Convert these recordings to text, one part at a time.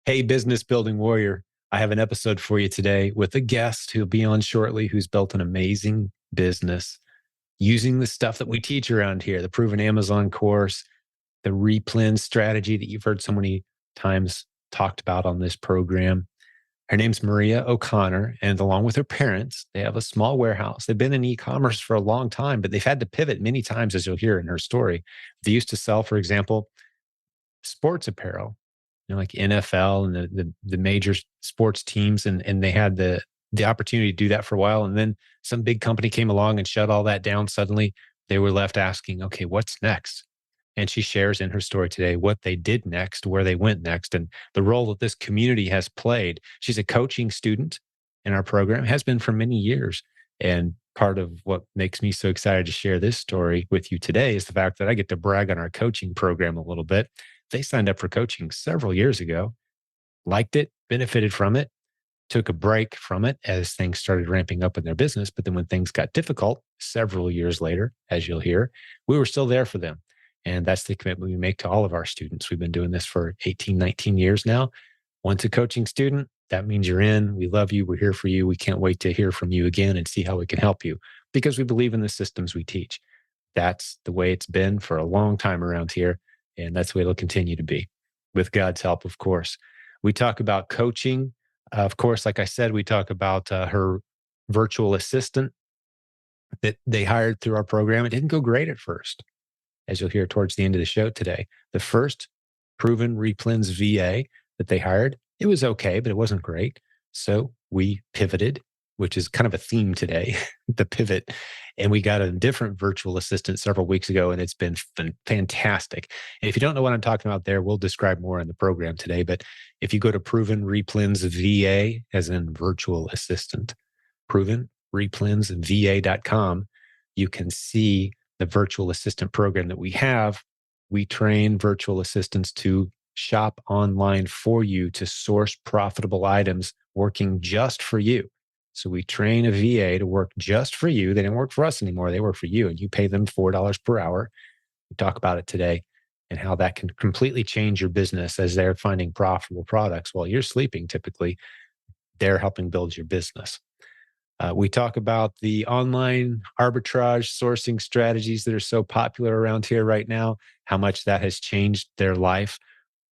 Hey, business building warrior. I have an episode for you today with a guest who'll be on shortly who's built an amazing business using the stuff that we teach around here, the proven Amazon course, the replen strategy that you've heard so many times talked about on this program. Her name's Maria O'Connor, and along with her parents, they have a small warehouse. They've been in e-commerce for a long time, but they've had to pivot many times, as you'll hear in her story. They used to sell, for example, sports apparel, like NFL and the major sports teams, and they had the opportunity to do that for a while. And then some big company came along and shut all that down. Suddenly, they were left asking, okay, what's next? And she shares in her story today what they did next, where they went next, and the role that this community has played. She's a coaching student in our program, has been for many years. And part of what makes me so excited to share this story with you today is the fact that I get to brag on our coaching program a little bit. They signed up for coaching several years ago, liked it, benefited from it, took a break from it as things started ramping up in their business. But then when things got difficult several years later, as you'll hear, we were still there for them. And that's the commitment we make to all of our students. We've been doing this for 18, 19 years now. Once a coaching student, that means you're in. We love you. We're here for you. We can't wait to hear from you again and see how we can help you because we believe in the systems we teach. That's the way it's been for a long time around here. And that's the way it'll continue to be with God's help, of course. We talk about coaching. Of course, like I said, we talk about her virtual assistant that they hired through our program. It didn't go great at first, as you'll hear towards the end of the show today. The first proven replens VA that they hired, it was okay, but it wasn't great. So we pivoted, which is kind of a theme today, the pivot. And we got a different virtual assistant several weeks ago, and it's been fantastic. And if you don't know what I'm talking about there, we'll describe more in the program today. But if you go to Proven Replens VA, as in virtual assistant, provenreplensva.com, you can see the virtual assistant program that we have. We train virtual assistants to shop online for you to source profitable items working just for you. So we train a VA to work just for you. They don't work for us anymore. They work for you, and you pay them $4 per hour. We talk about it today and how that can completely change your business as they're finding profitable products while you're sleeping. Typically, they're helping build your business. We talk about the online arbitrage sourcing strategies that are so popular around here right now, how much that has changed their life.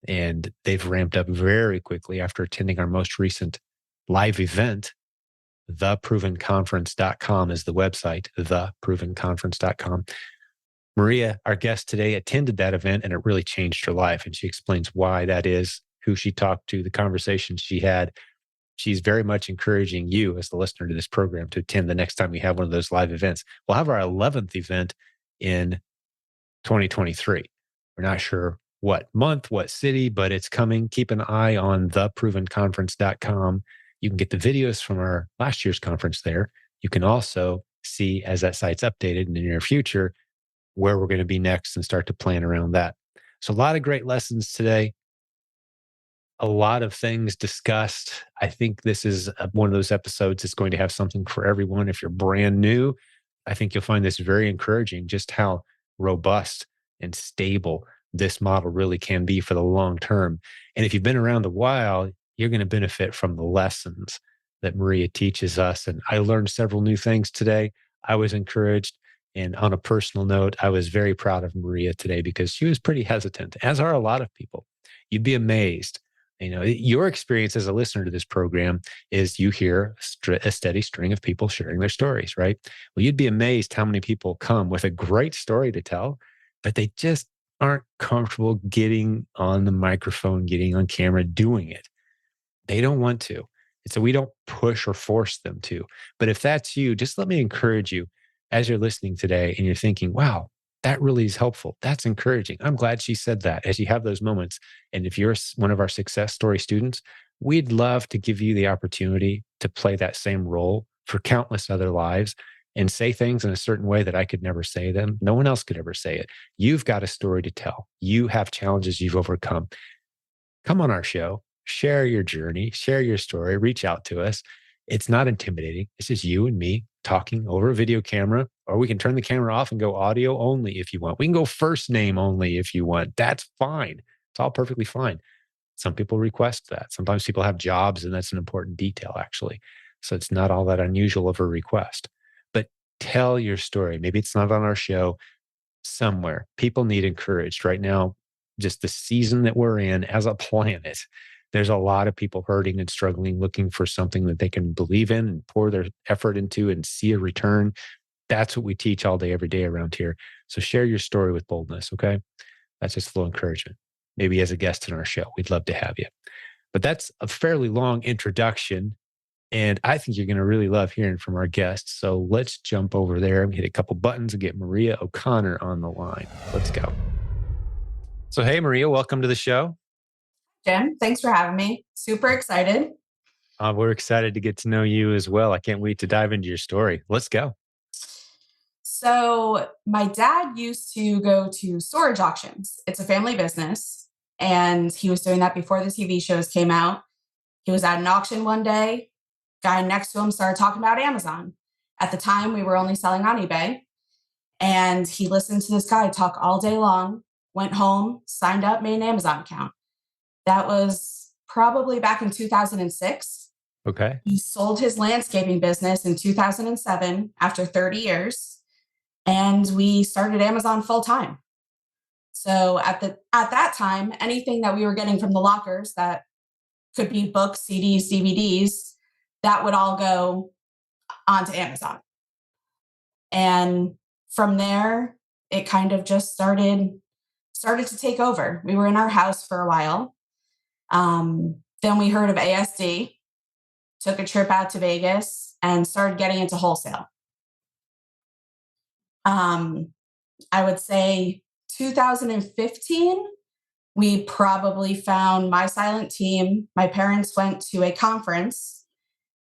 And they've ramped up very quickly after attending our most recent live event. Theprovenconference.com is the website, theprovenconference.com. Maria, our guest today, attended that event and it really changed her life. And she explains why that is, who she talked to, the conversations she had. She's very much encouraging you as the listener to this program to attend the next time we have one of those live events. We'll have our 11th event in 2023. We're not sure what month, what city, but it's coming. Keep an eye on theprovenconference.com. You can get the videos from our last year's conference there. You can also see, as that site's updated in the near future, where we're going to be next and start to plan around that. So a lot of great lessons today. A lot of things discussed. I think this is one of those episodes that's going to have something for everyone. If you're brand new, I think you'll find this very encouraging, just how robust and stable this model really can be for the long term. And if you've been around a while, you're going to benefit from the lessons that Maria teaches us. And I learned several new things today. I was encouraged. And on a personal note, I was very proud of Maria today because she was pretty hesitant, as are a lot of people. You'd be amazed. Your experience as a listener to this program is you hear a steady string of people sharing their stories, right? Well, you'd be amazed how many people come with a great story to tell, but they just aren't comfortable getting on the microphone, getting on camera, doing it. They don't want to. And so we don't push or force them to. But if that's you, just let me encourage you as you're listening today and you're thinking, wow, that really is helpful. That's encouraging. I'm glad she said that as you have those moments. And if you're one of our success story students, we'd love to give you the opportunity to play that same role for countless other lives and say things in a certain way that I could never say them. No one else could ever say it. You've got a story to tell. You have challenges you've overcome. Come on our show, share your journey, share your story, reach out to us. It's not intimidating. It's just you and me talking over a video camera, or we can turn the camera off and go audio only if you want. We can go first name only if you want. That's fine. It's all perfectly fine. Some people request that. Sometimes people have jobs, and that's an important detail, actually. So it's not all that unusual of a request. But tell your story. Maybe it's not on our show somewhere. People need encouraged right now. Just the season that we're in as a planet, there's a lot of people hurting and struggling, looking for something that they can believe in and pour their effort into and see a return. That's what we teach all day, every day around here. So share your story with boldness. Okay. That's just a little encouragement. Maybe as a guest in our show, we'd love to have you. But that's a fairly long introduction. And I think you're going to really love hearing from our guests. So let's jump over there and hit a couple buttons and get Maria O'Connor on the line. Let's go. So, hey, Maria, welcome to the show. Jim, thanks for having me. Super excited. We're excited to get to know you as well. I can't wait to dive into your story. Let's go. So, my dad used to go to storage auctions. It's a family business, and he was doing that before the TV shows came out. He was at an auction one day. Guy next to him started talking about Amazon. At the time, we were only selling on eBay, and he listened to this guy talk all day long, went home, signed up, made an Amazon account. That was probably back in 2006. Okay. He sold his landscaping business in 2007 after 30 years, and we started Amazon full time. So at that time, anything that we were getting from the lockers that could be books, CDs, DVDs, that would all go onto Amazon. And from there, it kind of just started to take over. We were in our house for a while. Then we heard of ASD, took a trip out to Vegas, and started getting into wholesale. I would say 2015, we probably found my silent team. My parents went to a conference.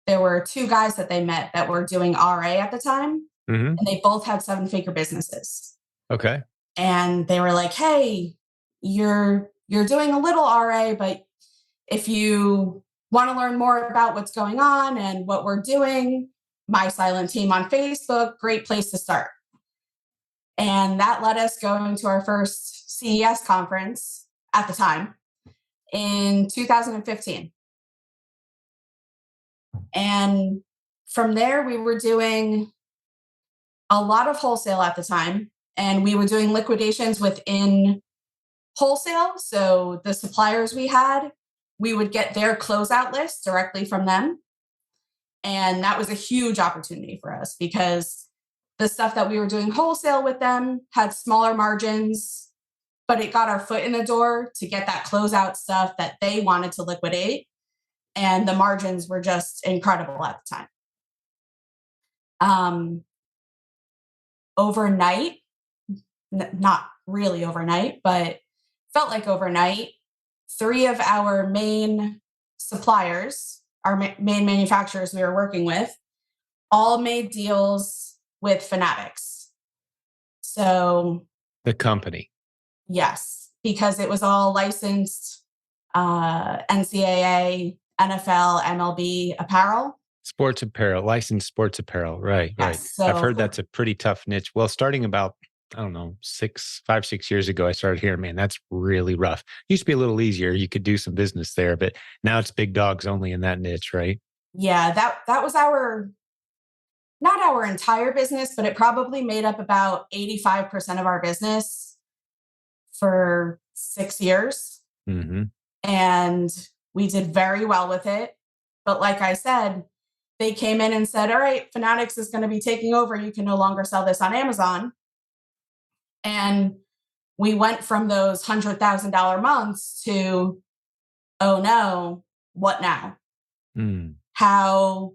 There were two guys that they met that were doing RA at the time, and they both had 7-figure businesses. Okay. And they were like, hey, you're doing a little RA, but if you want to learn more about what's going on and what we're doing, my silent team on Facebook, great place to start. And that led us going to our first CES conference at the time in 2015. And from there, we were doing a lot of wholesale at the time, and we were doing liquidations within wholesale. So the suppliers we had, we would get their closeout list directly from them. And that was a huge opportunity for us because the stuff that we were doing wholesale with them had smaller margins, but it got our foot in the door to get that closeout stuff that they wanted to liquidate. And the margins were just incredible at the time. Overnight, not really overnight, but felt like overnight, 3 of our main suppliers, our main manufacturers we were working with, all made deals with Fanatics. So the company. Yes, because it was all licensed NCAA, NFL, MLB apparel. Sports apparel, licensed sports apparel. Right, Yes, right. so I've heard that's a pretty tough niche. Well, starting about, I don't know, 5, 6 years ago, I started hearing, man, that's really rough. Used to be a little easier. You could do some business there, but now it's big dogs only in that niche, right? Yeah, that was not our entire business, but it probably made up about 85% of our business for 6 years. Mm-hmm. And we did very well with it. But like I said, they came in and said, all right, Fanatics is going to be taking over. You can no longer sell this on Amazon. And we went from those $100,000 months to, oh no, what now? How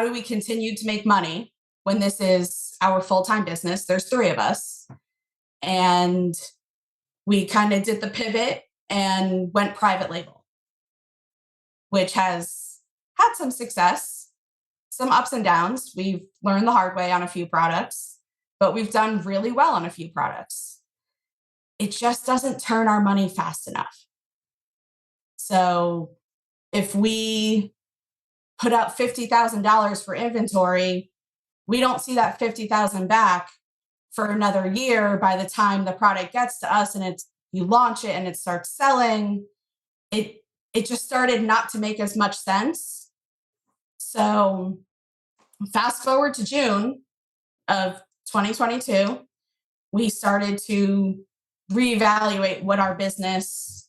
do we continue to make money when this is our full-time business? There's 3 of us. And we kind of did the pivot and went private label, which has had some success, some ups and downs. We've learned the hard way on a few products, but we've done really well on a few products. It just doesn't turn our money fast enough. So if we put out $50,000 for inventory, we don't see that $50,000 back for another year. By the time the product gets to us and you launch it and it starts selling, it it just started not to make as much sense. So fast forward to June of 2022, we started to reevaluate what our business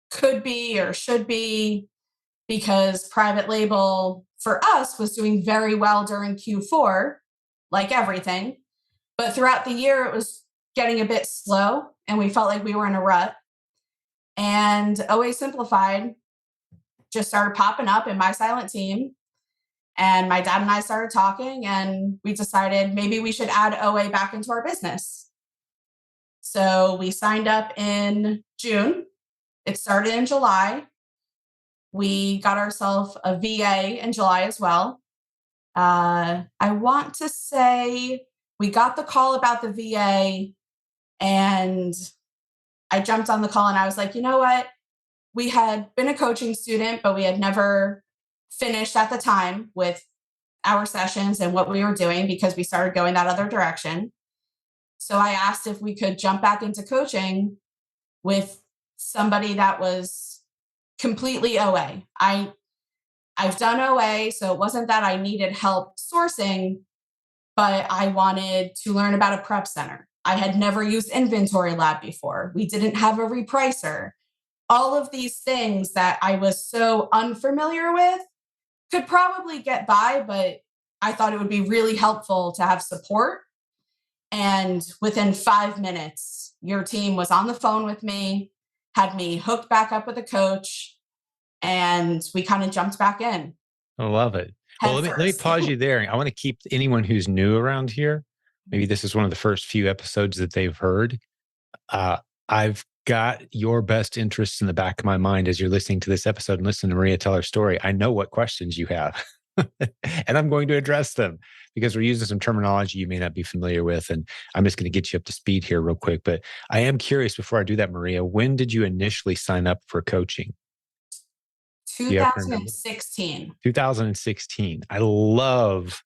could be or should be, because private label for us was doing very well during Q4, like everything. But throughout the year, it was getting a bit slow and we felt like we were in a rut. And OA Simplified just started popping up in my silent team. And my dad and I started talking, and we decided maybe we should add OA back into our business. So we signed up in June. It started in July. We got ourselves a VA in July as well. I want to say we got the call about the VA, and I jumped on the call and I was like, you know what? We had been a coaching student, but we had never finished at the time with our sessions and what we were doing because we started going that other direction. So I asked if we could jump back into coaching with somebody that was completely OA. I've done OA, so it wasn't that I needed help sourcing, but I wanted to learn about a prep center. I had never used Inventory Lab before. We didn't have a repricer. All of these things that I was so unfamiliar with could probably get by, but I thought it would be really helpful to have support. And within 5 minutes, your team was on the phone with me, had me hooked back up with a coach, and we kind of jumped back in. I love it. Well, let me pause you there. I want to keep anyone who's new around here. Maybe this is one of the first few episodes that they've heard. I've got your best interests in the back of my mind as you're listening to this episode and listening to Maria tell her story. I know what questions you have, and I'm going to address them because we're using some terminology you may not be familiar with. And I'm just going to get you up to speed here real quick. But I am curious before I do that, Maria, when did you initially sign up for coaching? 2016. 2016. I love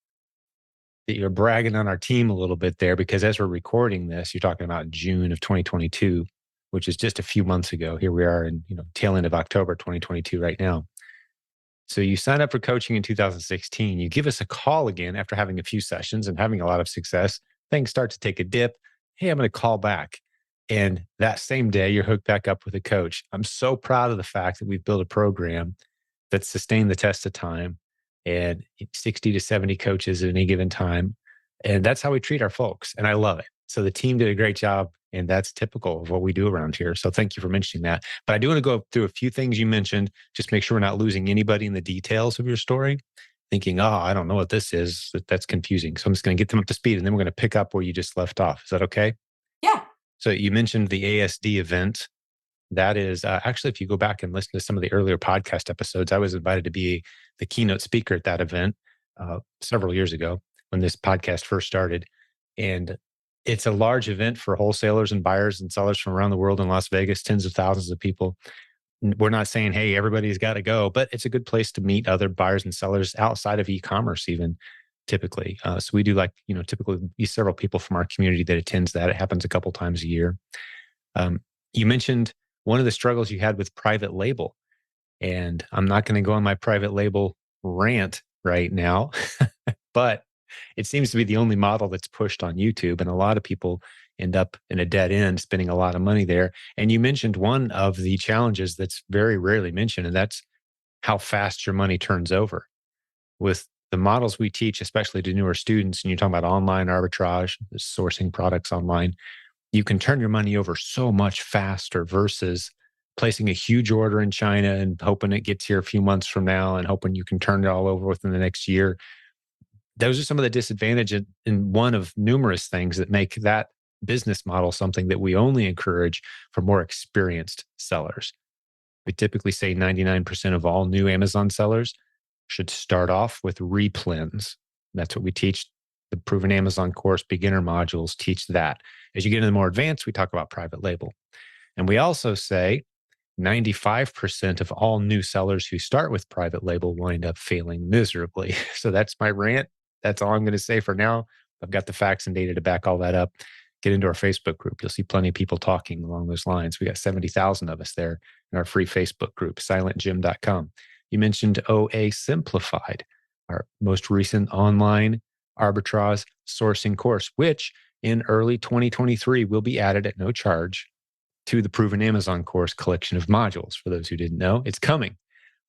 that you're bragging on our team a little bit there because as we're recording this, you're talking about June of 2022, which is just a few months ago. Here we are in, tail end of October 2022 right now. So you signed up for coaching in 2016. You give us a call again after having a few sessions and having a lot of success. Things start to take a dip. Hey, I'm going to call back. And that same day, you're hooked back up with a coach. I'm so proud of the fact that we've built a program that's sustained the test of time and 60 to 70 coaches at any given time. And that's how we treat our folks. And I love it. So the team did a great job. And that's typical of what we do around here. So thank you for mentioning that. But I do want to go through a few things you mentioned, just make sure we're not losing anybody in the details of your story, thinking, oh, I don't know what this is. That's confusing. So I'm just going to get them up to speed and then we're going to pick up where you just left off. Is that okay? Yeah. So you mentioned the ASD event. That is actually, if you go back and listen to some of the earlier podcast episodes, I was invited to be the keynote speaker at that event several years ago when this podcast first started. And it's a large event for wholesalers and buyers and sellers from around the world in Las Vegas, tens of thousands of people. We're not saying, hey, everybody's got to go, but it's a good place to meet other buyers and sellers outside of e-commerce even typically. So we do typically several people from our community that attends that. It happens a couple times a year. You mentioned one of the struggles you had with private label, and I'm not going to go on my private label rant right now, but it seems to be the only model that's pushed on YouTube. And a lot of people end up in a dead end spending a lot of money there. And you mentioned one of the challenges that's very rarely mentioned, and that's how fast your money turns over. With the models we teach, especially to newer students, and you're talking about online arbitrage, sourcing products online, you can turn your money over so much faster versus placing a huge order in China and hoping it gets here a few months from now and hoping you can turn it all over within the next year. Those are some of the disadvantages and one of numerous things that make that business model something that we only encourage for more experienced sellers. We typically say 99% of all new Amazon sellers should start off with replens. That's what we teach. The Proven Amazon course, beginner modules teach that. As you get into more advanced, we talk about private label. And we also say 95% of all new sellers who start with private label wind up failing miserably. So that's my rant. That's all I'm going to say for now. I've got the facts and data to back all that up. Get into our Facebook group. You'll see plenty of people talking along those lines. We got 70,000 of us there. in our free Facebook group, silentjimdotcom. You mentioned OA Simplified, our most recent online arbitrage sourcing course, which in early 2023 will be added at no charge to the Proven Amazon course collection of modules. For those who didn't know, it's coming.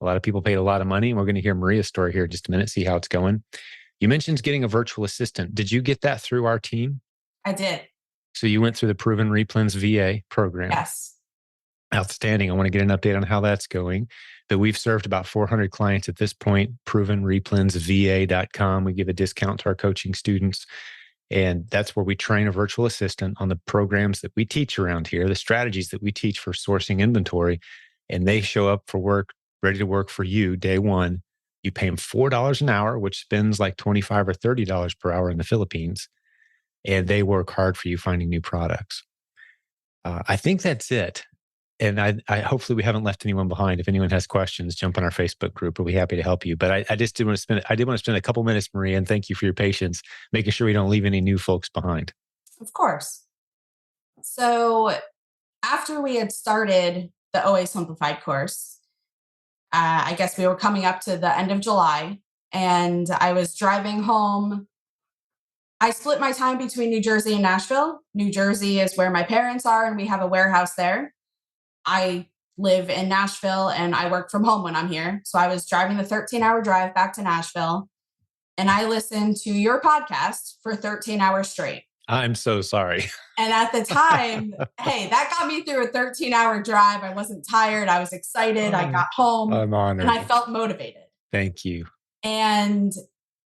A lot of people paid a lot of money, and we're going to hear Maria's story here in just a minute, see how it's going. You mentioned getting a virtual assistant. Did you get that through our team? I did. So you went through the Proven Replens VA program. Yes. Outstanding. I want to get an update on how that's going. But we've served about 400 clients at this point, provenreplensva.com. We give a discount to our coaching students. And that's where we train a virtual assistant on the programs that we teach around here, the strategies that we teach for sourcing inventory. And they show up for work, ready to work for you day one. You pay them $4 an hour, which spends like $25 or $30 per hour in the Philippines. And they work hard for you finding new products. I think that's it. And I hopefully we haven't left anyone behind. If anyone has questions, jump on our Facebook group. We'll be happy to help you. But I just did want to spend a couple minutes, Maria, and thank you for your patience, making sure we don't leave any new folks behind. Of course. So after we had started the OA Simplified course, I guess we were coming up to the end of July, and I was driving home. I split my time between New Jersey and Nashville. New Jersey is where my parents are, and we have a warehouse there. I live in Nashville, and I work from home when I'm here. So I was driving the 13-hour drive back to Nashville, and I listened to your podcast for 13 hours straight. I'm so sorry. And at the time, hey, that got me through a 13-hour drive. I wasn't tired. I was excited. I got home. I'm honored. And I felt motivated. Thank you. And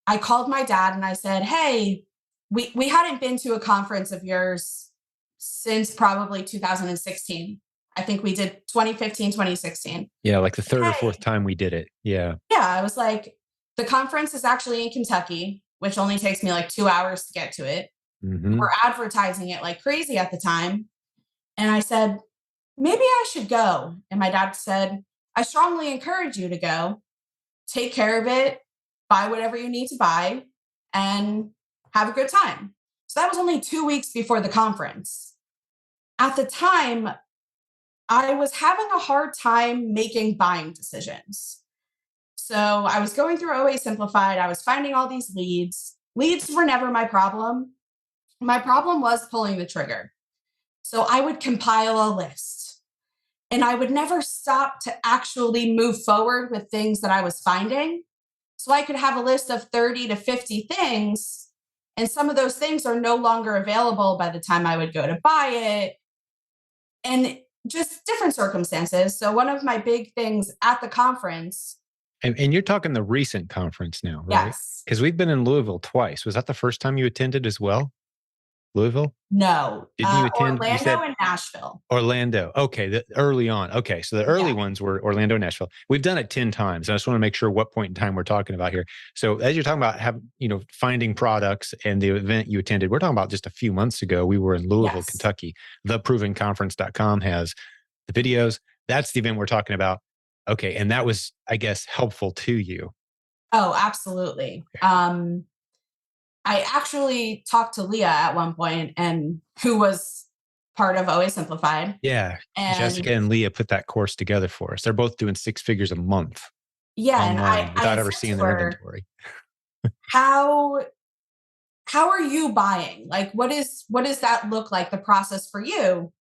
I called my dad and I said, hey, we hadn't been to a conference of yours since probably 2016. I think we did 2015, 2016. Yeah, like the third or fourth time we did it. Yeah. Yeah, I was like, the conference is actually in Kentucky, which only takes me like 2 hours to get to it. Mm-hmm. We're advertising it like crazy at the time. And I said, maybe I should go. And my dad said, I strongly encourage you to go. Take care of it, buy whatever you need to buy, and have a good time. So that was only 2 weeks before the conference. At the time, I was having a hard time making buying decisions. So I was going through OA Simplified. I was finding all these leads. Leads were never my problem. My problem was pulling the trigger. So I would compile a list, and I would never stop to actually move forward with things that I was finding. So I could have a list of 30 to 50 things, and some of those things are no longer available by the time I would go to buy it, and just different circumstances. So one of my big things at the conference. And you're talking the recent conference now, right? Yes. Because we've been in Louisville twice. Was that the first time you attended as well? Louisville? No. Didn't you attend? Orlando You said and Nashville. Orlando. Okay, early on. Okay, so the early ones were Orlando and Nashville. We've done it 10 times. I just want to make sure what point in time we're talking about here. So as you're talking about finding products and the event you attended, we're talking about just a few months ago. We were in Louisville, Kentucky. Theprovenconference.com has the videos. That's the event we're talking about. Okay, and that was, I guess, helpful to you. Oh, absolutely. Okay. I actually talked to Leah at one point, and who was part of OA Simplified. Yeah. And Jessica and Leah put that course together for us. They're both doing 6 figures a month. Yeah. Online, And without ever seeing their inventory. How are you buying? Like, what does that look like, the process for you?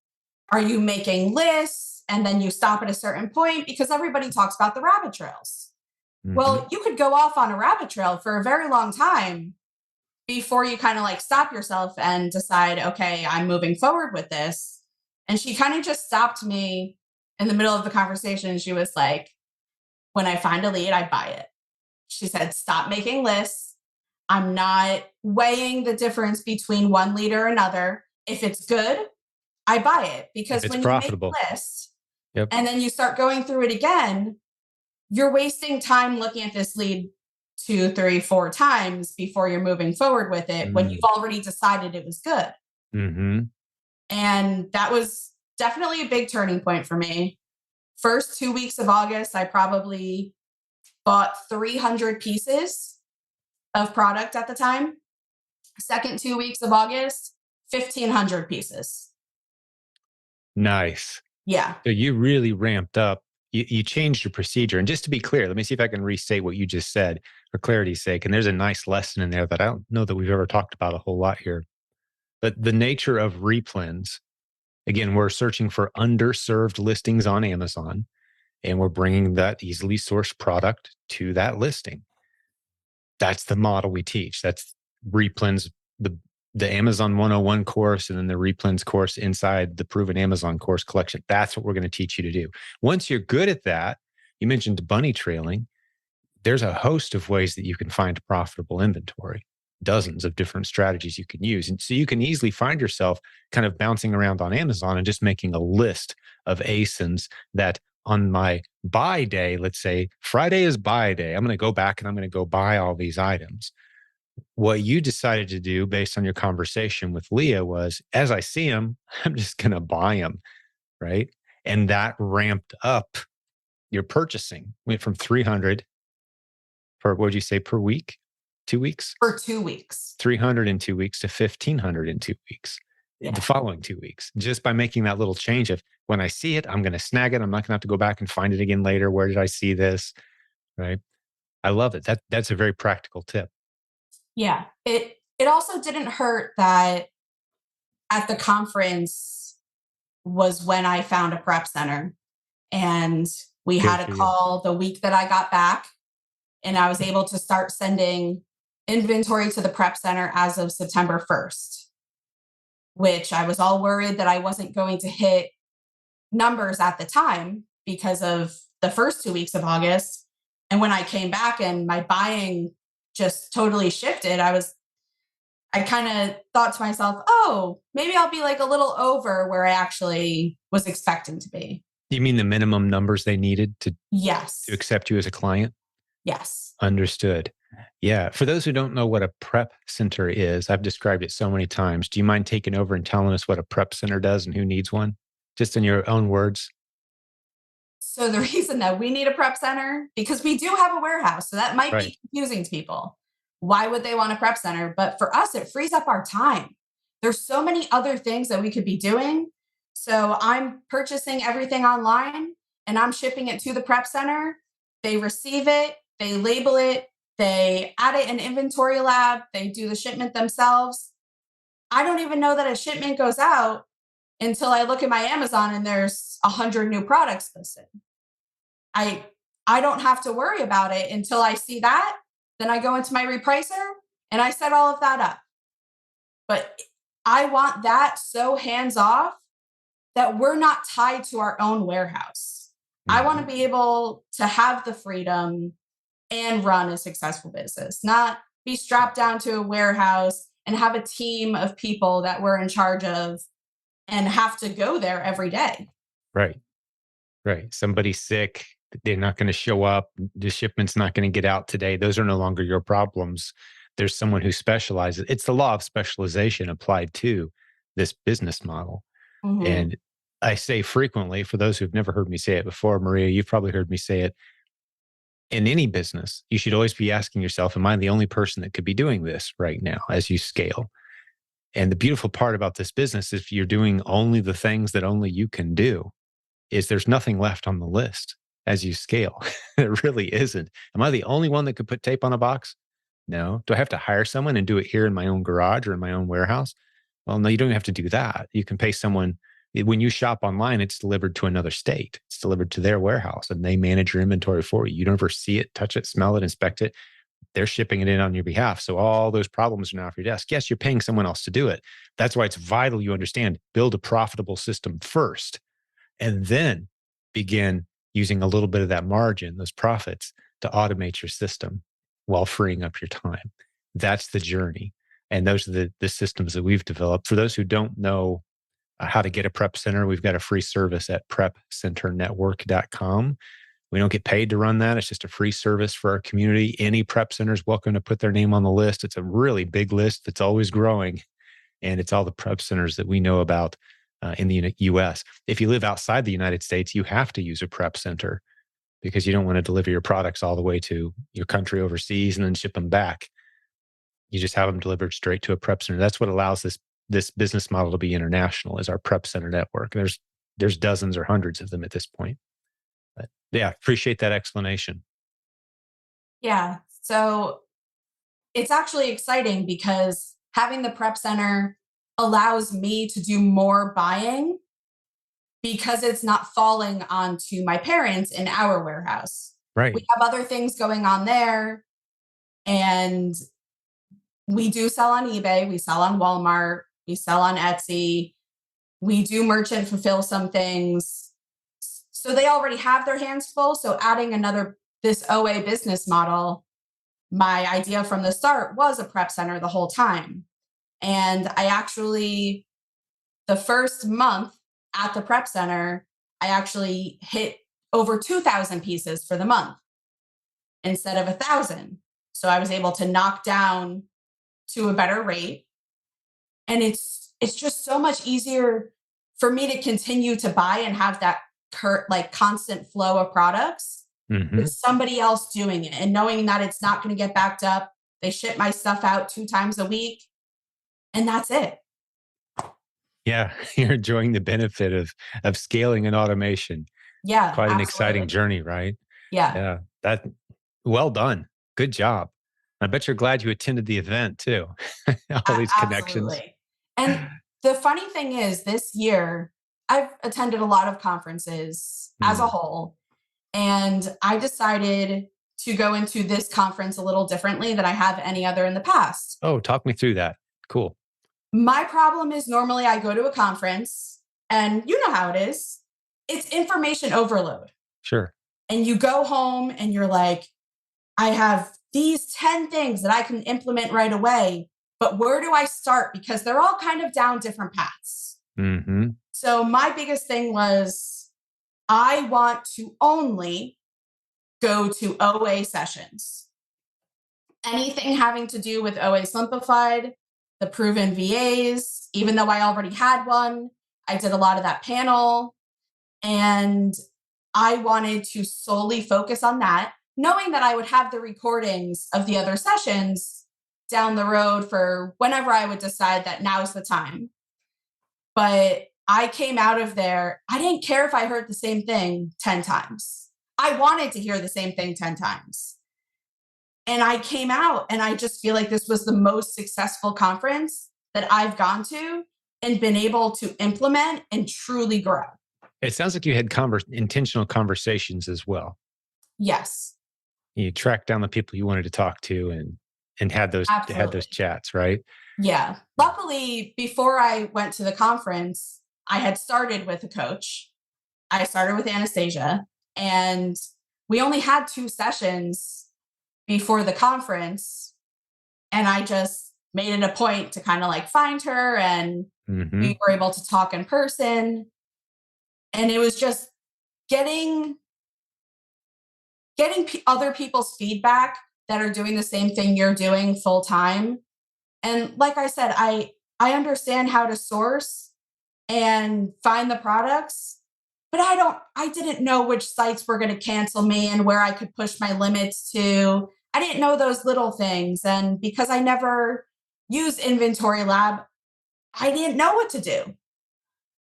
Are you making lists and then you stop at a certain point? Because everybody talks about the rabbit trails. Mm-hmm. Well, you could go off on a rabbit trail for a very long time before you kind of like stop yourself and decide, okay, I'm moving forward with this. And she kind of just stopped me in the middle of the conversation. She was like, when I find a lead, I buy it. She said, stop making lists. I'm not weighing the difference between one lead or another. If it's good, I buy it. Because when profitable. You make a list and then you start going through it again, you're wasting time looking at this lead 2, 3, 4 times before you're moving forward with it when you've already decided it was good. Mm-hmm. And that was definitely a big turning point for me. First 2 weeks of August, I probably bought 300 pieces of product at the time. Second 2 weeks of August, 1,500 pieces. Nice. Yeah. So you really ramped up. You changed your procedure. And just to be clear, let me see if I can restate what you just said for clarity's sake. And there's a nice lesson in there that I don't know that we've ever talked about a whole lot here. But the nature of replens, again, we're searching for underserved listings on Amazon, and we're bringing that easily sourced product to that listing. That's the model we teach. That's replens, the the Amazon 101 course, and then the replens course inside the proven Amazon course collection. That's what we're going to teach you to do. Once you're good at that, you mentioned bunny trailing. There's a host of ways that you can find profitable inventory, dozens of different strategies you can use. And so you can easily find yourself kind of bouncing around on Amazon and just making a list of ASINs that on my buy day, let's say Friday is buy day, I'm going to go back and I'm going to go buy all these items. What you decided to do based on your conversation with Leah was, as I see them, I'm just going to buy them. Right. And that ramped up your purchasing, went from 300 for, what would you say, per week? 2 weeks? For 2 weeks. 300 in 2 weeks to 1,500 in 2 weeks. Yeah. The following 2 weeks, just by making that little change of, when I see it, I'm going to snag it. I'm not going to have to go back and find it again later. Where did I see this? Right. I love it. That's a very practical tip. Yeah. It also didn't hurt that at the conference was when I found a prep center, and we Good had for a you. call the week that I got back, and I was able to start sending inventory to the prep center as of September 1st, which I was all worried that I wasn't going to hit numbers at the time because of the first 2 weeks of August. And when I came back and my buying just totally shifted, I kind of thought to myself, oh, maybe I'll be like a little over where I actually was expecting to be. You mean the minimum numbers they needed to Yes. accept you as a client? Yes. Understood. Yeah. For those who don't know what a prep center is, I've described it so many times. Do you mind taking over and telling us what a prep center does and who needs one? Just in your own words. So the reason that we need a prep center, because we do have a warehouse, so that might Right. be confusing to people. Why would they want a prep center? But for us, it frees up our time. There's so many other things that we could be doing. So I'm purchasing everything online and I'm shipping it to the prep center. They receive it, they label it, they add it in inventory lab, they do the shipment themselves. I don't even know that a shipment goes out until I look at my Amazon and there's 100 new products listed. I I don't have to worry about it until I see that. Then I go into my repricer and I set all of that up. But I want that so hands off that we're not tied to our own warehouse. I want to Mhm. be able to have the freedom and run a successful business, not be strapped down to a warehouse and have a team of people that we're in charge of and have to go there every day. Right. Right. Somebody's sick. They're not going to show up. The shipment's not going to get out today. Those are no longer your problems. There's someone who specializes. It's the law of specialization applied to this business model. Mhm. And I say frequently, for those who've never heard me say it before, Maria, you've probably heard me say it, in any business, you should always be asking yourself, am I the only person that could be doing this right now as you scale? And the beautiful part about this business, if you're doing only the things that only you can do, is there's nothing left on the list as you scale. There really isn't. Am I the only one that could put tape on a box? No. Do I have to hire someone and do it here in my own garage or in my own warehouse? Well, no, you don't have to do that. You can pay someone. When you shop online, it's delivered to another state. It's delivered to their warehouse and they manage your inventory for you. You don't ever see it, touch it, smell it, inspect it. They're shipping it in on your behalf. So all those problems are now off your desk. Yes, you're paying someone else to do it. That's why it's vital you understand, build a profitable system first and then begin using a little bit of that margin, those profits, to automate your system while freeing up your time. That's the journey. And those are the systems that we've developed. For those who don't know how to get a prep center, we've got a free service at prepcenternetwork.com. We don't get paid to run that. It's just a free service for our community. Any prep center is welcome to put their name on the list. It's a really big list that's always growing. And it's all the prep centers that we know about in the US. If you live outside the United States, you have to use a prep center because you don't want to deliver your products all the way to your country overseas and then ship them back. You just have them delivered straight to a prep center. That's what allows this business model to be international is our prep center network. There's there's dozens or hundreds of them at this point. But yeah, appreciate that explanation. Yeah. So it's actually exciting because having the prep center allows me to do more buying because it's not falling onto my parents in our warehouse. We Right. have other things going on there, and we do sell on eBay, we sell on Walmart, we sell on Etsy, we do merchant fulfill some things. So they already have their hands full. So adding this OA business model, my idea from the start was a prep center the whole time. And the first month at the prep center, I actually hit over 2,000 pieces for the month instead of 1,000. So I was able to knock down to a better rate. And it's just so much easier for me to continue to buy and have that constant flow of products Hmm. with somebody else doing it and knowing that it's not going to get backed up. They ship my stuff out 2 times a week, and that's it. Yeah, you're enjoying the benefit of scaling and automation. Yeah, Quite an exciting absolutely. journey, right? Yeah, Yeah, that well done. Good job. I bet you're glad you attended the event too. All these connections. absolutely. And the funny thing is, this year, I've attended a lot of conferences as a Mm. whole, and I decided to go into this conference a little differently than I have any other in the past. Oh, talk me through that. Cool. My problem is normally I go to a conference and you know how it is. It's information overload. Sure. And you go home and you're like, I have these 10 things that I can implement right away, but where do I start? Because they're all kind of down different paths. Hmm. So my biggest thing was I want to only go to OA sessions. Anything having to do with OA Simplified, the proven VAs, even though I already had one, I did a lot of that panel, and I wanted to solely focus on that, knowing that I would have the recordings of the other sessions down the road for whenever I would decide that now's the time. But I came out of there, I didn't care if I heard the same thing 10 times. I wanted to hear the same thing 10 times. And I came out and I just feel like this was the most successful conference that I've gone to and been able to implement and truly grow. It sounds like you had intentional conversations as well. Yes, You tracked down the people you wanted to talk to and had those absolutely. chats, right? Yeah. Luckily, before I went to the conference, I had started with a coach. I started with Anastasia, and we only had 2 sessions before the conference. And I just made it a point to kind of like find her, and we Hmm. were able to talk in person. And it was just getting other people's feedback that are doing the same thing you're doing full time. And like I said, I understand how to source and find the products, but I didn't know which sites were going to cancel me and where I could push my limits to. I didn't know those little things, and because I never used Inventory Lab, I didn't know what to do.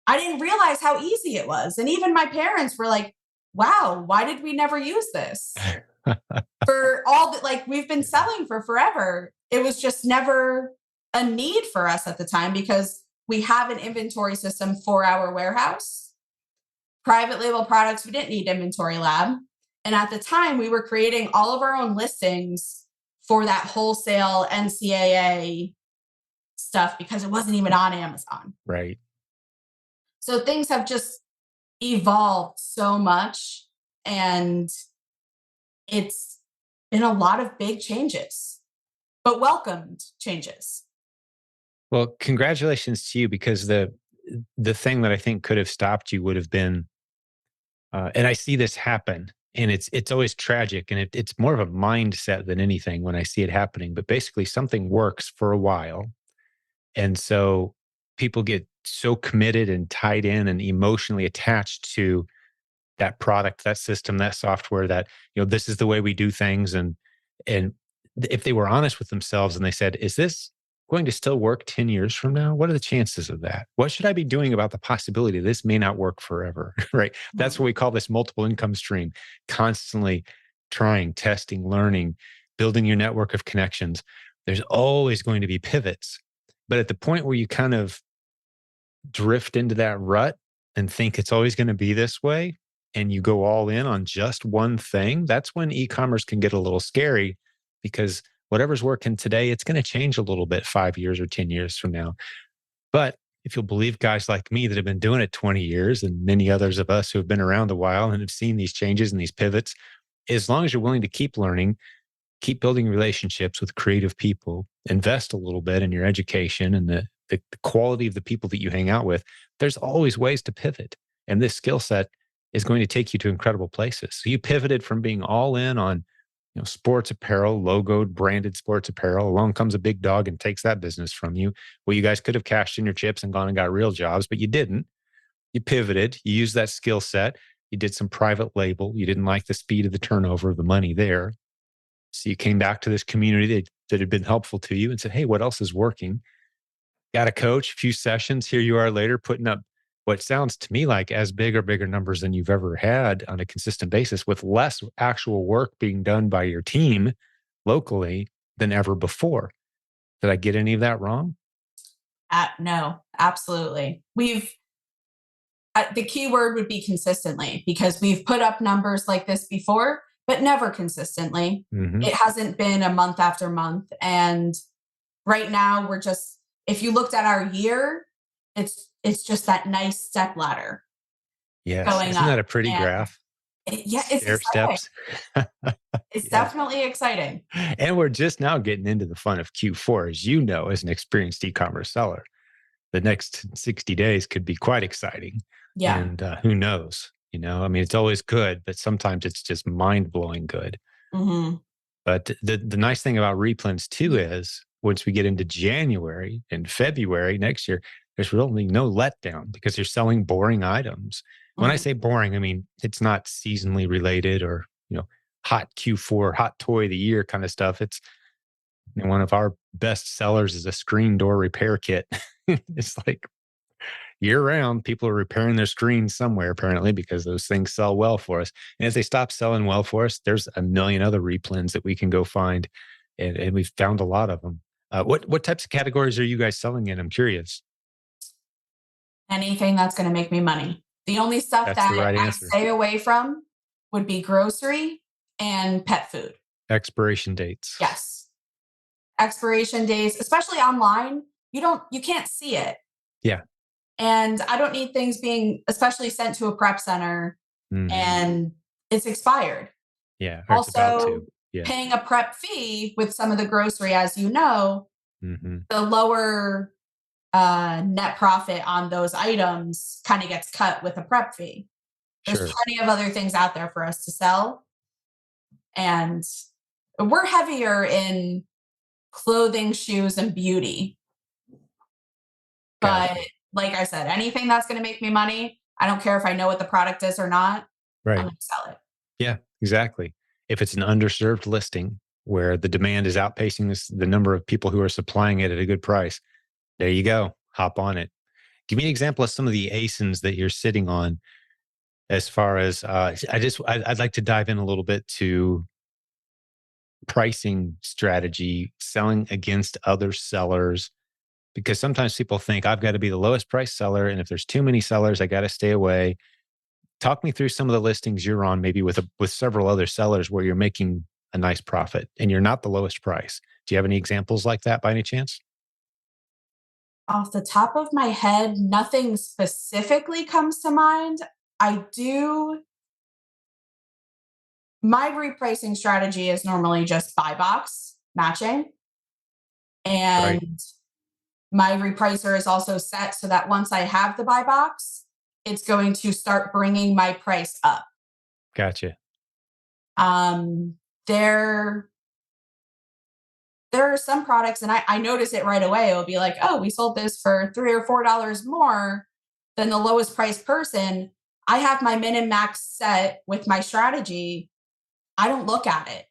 I didn't realize how easy it was. And even my parents were like, "Wow, why did we never use this?" For all that, like, we've been selling for forever. It was just never a need for us at the time because we have an inventory system for our warehouse. Private label products, we didn't need Inventory Lab. And at the time, we were creating all of our own listings for that wholesale NCAA stuff because it wasn't even on Amazon. Right. So things have just evolved so much, and it's been a lot of big changes, but welcomed changes. Well, congratulations to you because the thing that I think could have stopped you would have been, and I see this happen, and it's always tragic, and it's more of a mindset than anything when I see it happening. But basically, something works for a while, and so people get so committed and tied in and emotionally attached to that product, that system, that software, that this is the way we do things, and if they were honest with themselves and they said, "Is this going to still work 10 years from now? What are the chances of that? What should I be doing about the possibility this may not work forever? Right. That's Mhm. what we call this multiple income stream, constantly trying, testing, learning, building your network of connections. There's always going to be pivots. But at the point where you kind of drift into that rut and think it's always going to be this way, and you go all in on just one thing, that's when e-commerce can get a little scary, because whatever's working today, it's going to change a little bit 5 years or 10 years from now. But if you'll believe guys like me that have been doing it 20 years and many others of us who have been around a while and have seen these changes and these pivots, as long as you're willing to keep learning, keep building relationships with creative people, invest a little bit in your education and the quality of the people that you hang out with, there's always ways to pivot. And this skill set is going to take you to incredible places. So you pivoted from being all in on, sports apparel, logoed, branded sports apparel. Along comes a big dog and takes that business from you. Well, you guys could have cashed in your chips and gone and got real jobs, but you didn't. You pivoted. You used that skill set. You did some private label. You didn't like the speed of the turnover of the money there. So you came back to this community that had been helpful to you and said, hey, what else is working? Got a coach, a few sessions. Here you are later putting up what sounds to me like as big or bigger numbers than you've ever had on a consistent basis, with less actual work being done by your team locally than ever before. Did I get any of that wrong? No, absolutely. The key word would be consistently, because we've put up numbers like this before, but never consistently. Hmm. It hasn't been a month after month. And right now if you looked at our year, it's just that nice step ladder Yes. going Isn't up. that a pretty And graph? yeah, it's Stair exciting. steps. It's Yes. definitely exciting. And we're just now getting into the fun of Q4, as you know, as an experienced e-commerce seller. The next 60 days could be quite exciting. Yeah. And who knows? I mean, it's always good, but sometimes it's just mind blowing good. Hmm. But the nice thing about replens too is once we get into January and February next year, there's really no letdown because you're selling boring items. When I Hmm. say boring, I mean it's not seasonally related or, hot Q4, hot toy of the year kind of stuff. It's one of our best sellers is a screen door repair kit. It's like year round, people are repairing their screens somewhere, apparently, because those things sell well for us. And if they stop selling well for us, there's a million other replens that we can go find. And we've found a lot of them. What types of categories are you guys selling in? I'm curious. Anything that's going to make me money. The only stuff That's the that right I answer. stay away from would be grocery and pet food. Expiration dates. Yes. Expiration days, especially online, you can't see it. Yeah. And I don't need things being especially sent to a prep center Hmm. and it's expired. Yeah. Or it's about Also, to. Yeah. paying a prep fee with some of the grocery, as you know, Hmm. the lower net profit on those items kind of gets cut with a prep fee. There's Sure. plenty of other things out there for us to sell. And we're heavier in clothing, shoes, and beauty. But Gotcha. like I said, anything that's going to make me money, I don't care if I know what the product is or not, I'm Right. going to sell it. Yeah, exactly. If it's an underserved listing where the demand is outpacing the number of people who are supplying it at a good price, there you go. Hop on it. Give me an example of some of the ASINs that you're sitting on as far as I'd like to dive in a little bit to pricing strategy, selling against other sellers, because sometimes people think I've got to be the lowest price seller. And if there's too many sellers, I got to stay away. Talk me through some of the listings you're on, maybe with several other sellers where you're making a nice profit and you're not the lowest price. Do you have any examples like that by any chance? Off the top of my head, nothing specifically comes to mind. I do. My repricing strategy is normally just buy box matching. Right. And my repricer is also set so that once I have the buy box, it's going to start bringing my price up. Gotcha. Um, there, there are some products, and I notice it right away. It'll be like, oh, we sold this for $3 or $4 more than the lowest price person. I have my min and max set with my strategy. I don't look at it.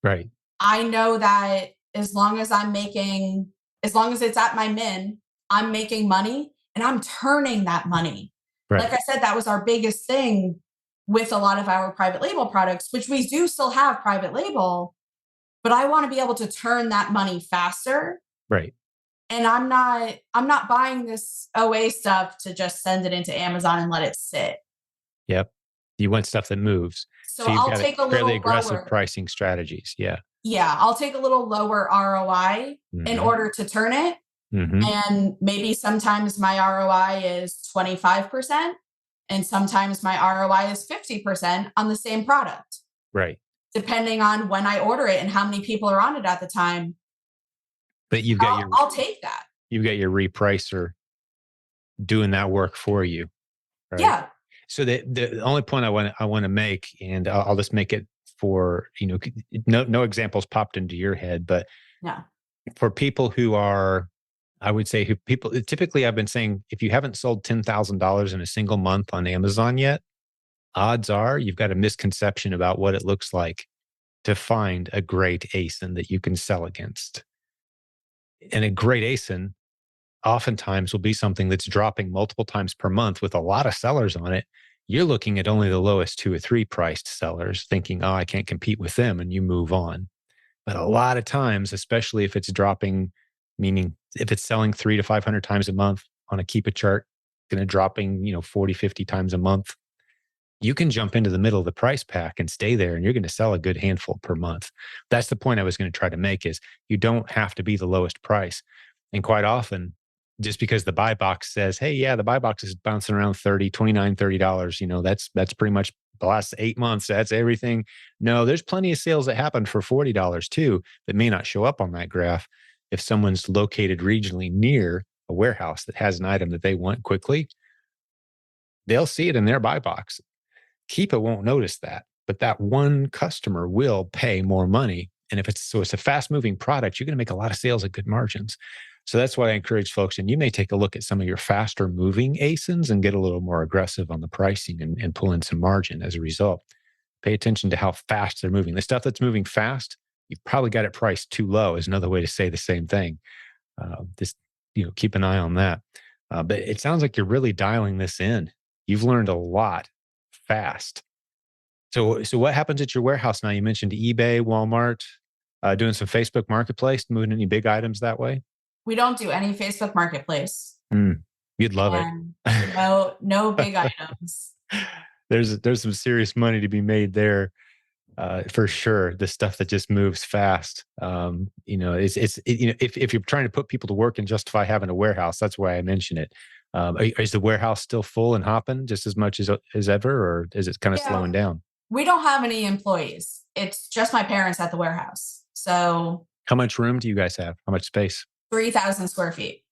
Right. I know that as long as I'm making as long as it's at my min, I'm making money and I'm turning that money. Right. Like I said, that was our biggest thing with a lot of our private label products, which we do still have private label, but I want to be able to turn that money faster. Right. And I'm not buying this OA stuff to just send it into Amazon and let it sit. Yep. You want stuff that moves. So So you've I'll got take a fairly little aggressive lower. pricing strategies. Yeah. Yeah, I'll take a little lower ROI in order to turn it. And maybe sometimes my ROI is 25% and sometimes my ROI is 50% on the same product. Right. Depending on when I order it and how many people are on it at the time. But you've got I'll take that. You've got your repricer doing that work for you. Right. Yeah. So the only point I want to make, and I'll just make it for, no examples popped into your head, but Yeah. for people who are, I would say, who people typically, I've been saying, if you haven't sold $10,000 in a single month on Amazon yet, odds are you've got a misconception about what it looks like to find a great ASIN that you can sell against. And a great ASIN oftentimes will be something that's dropping multiple times per month with a lot of sellers on it. You're looking at only the lowest 2 or 3 priced sellers thinking, oh, I can't compete with them, and you move on. But a lot of times, especially if it's dropping, meaning if it's selling 300 to 500 times a month on a keep a chart, going to dropping, 40, 50 times a month, you can jump into the middle of the price pack and stay there, and you're going to sell a good handful per month. That's the point I was going to try to make, is you don't have to be the lowest price. And quite often, just because the buy box says, hey, yeah, the buy box is bouncing around $30, $29, $30, that's pretty much the last 8 months. That's everything. No, there's plenty of sales that happen for $40 too that may not show up on that graph. If someone's located regionally near a warehouse that has an item that they want quickly, they'll see it in their buy box. Keepa won't notice that, but that one customer will pay more money. And if it's a fast moving product, you're going to make a lot of sales at good margins. So that's what I encourage folks. And you may take a look at some of your faster moving ASINs and get a little more aggressive on the pricing and pull in some margin as a result. Pay attention to how fast they're moving. The stuff that's moving fast, you've probably got it priced too low, is another way to say the same thing. Just keep an eye on that. But it sounds like you're really dialing this in. You've learned a lot fast. So what happens at your warehouse now? You mentioned eBay, Walmart, doing some Facebook Marketplace, moving any big items that way? We don't do any Facebook Marketplace. You'd love and it. No big items. There's some serious money to be made there, for sure. The stuff that just moves fast. If you're trying to put people to work and justify having a warehouse, that's why I mention it. Is the warehouse still full and hopping just as much as ever, or is it kind of slowing down? We don't have any employees. It's just my parents at the warehouse. So how much room do you guys have? How much space? 3,000 square feet.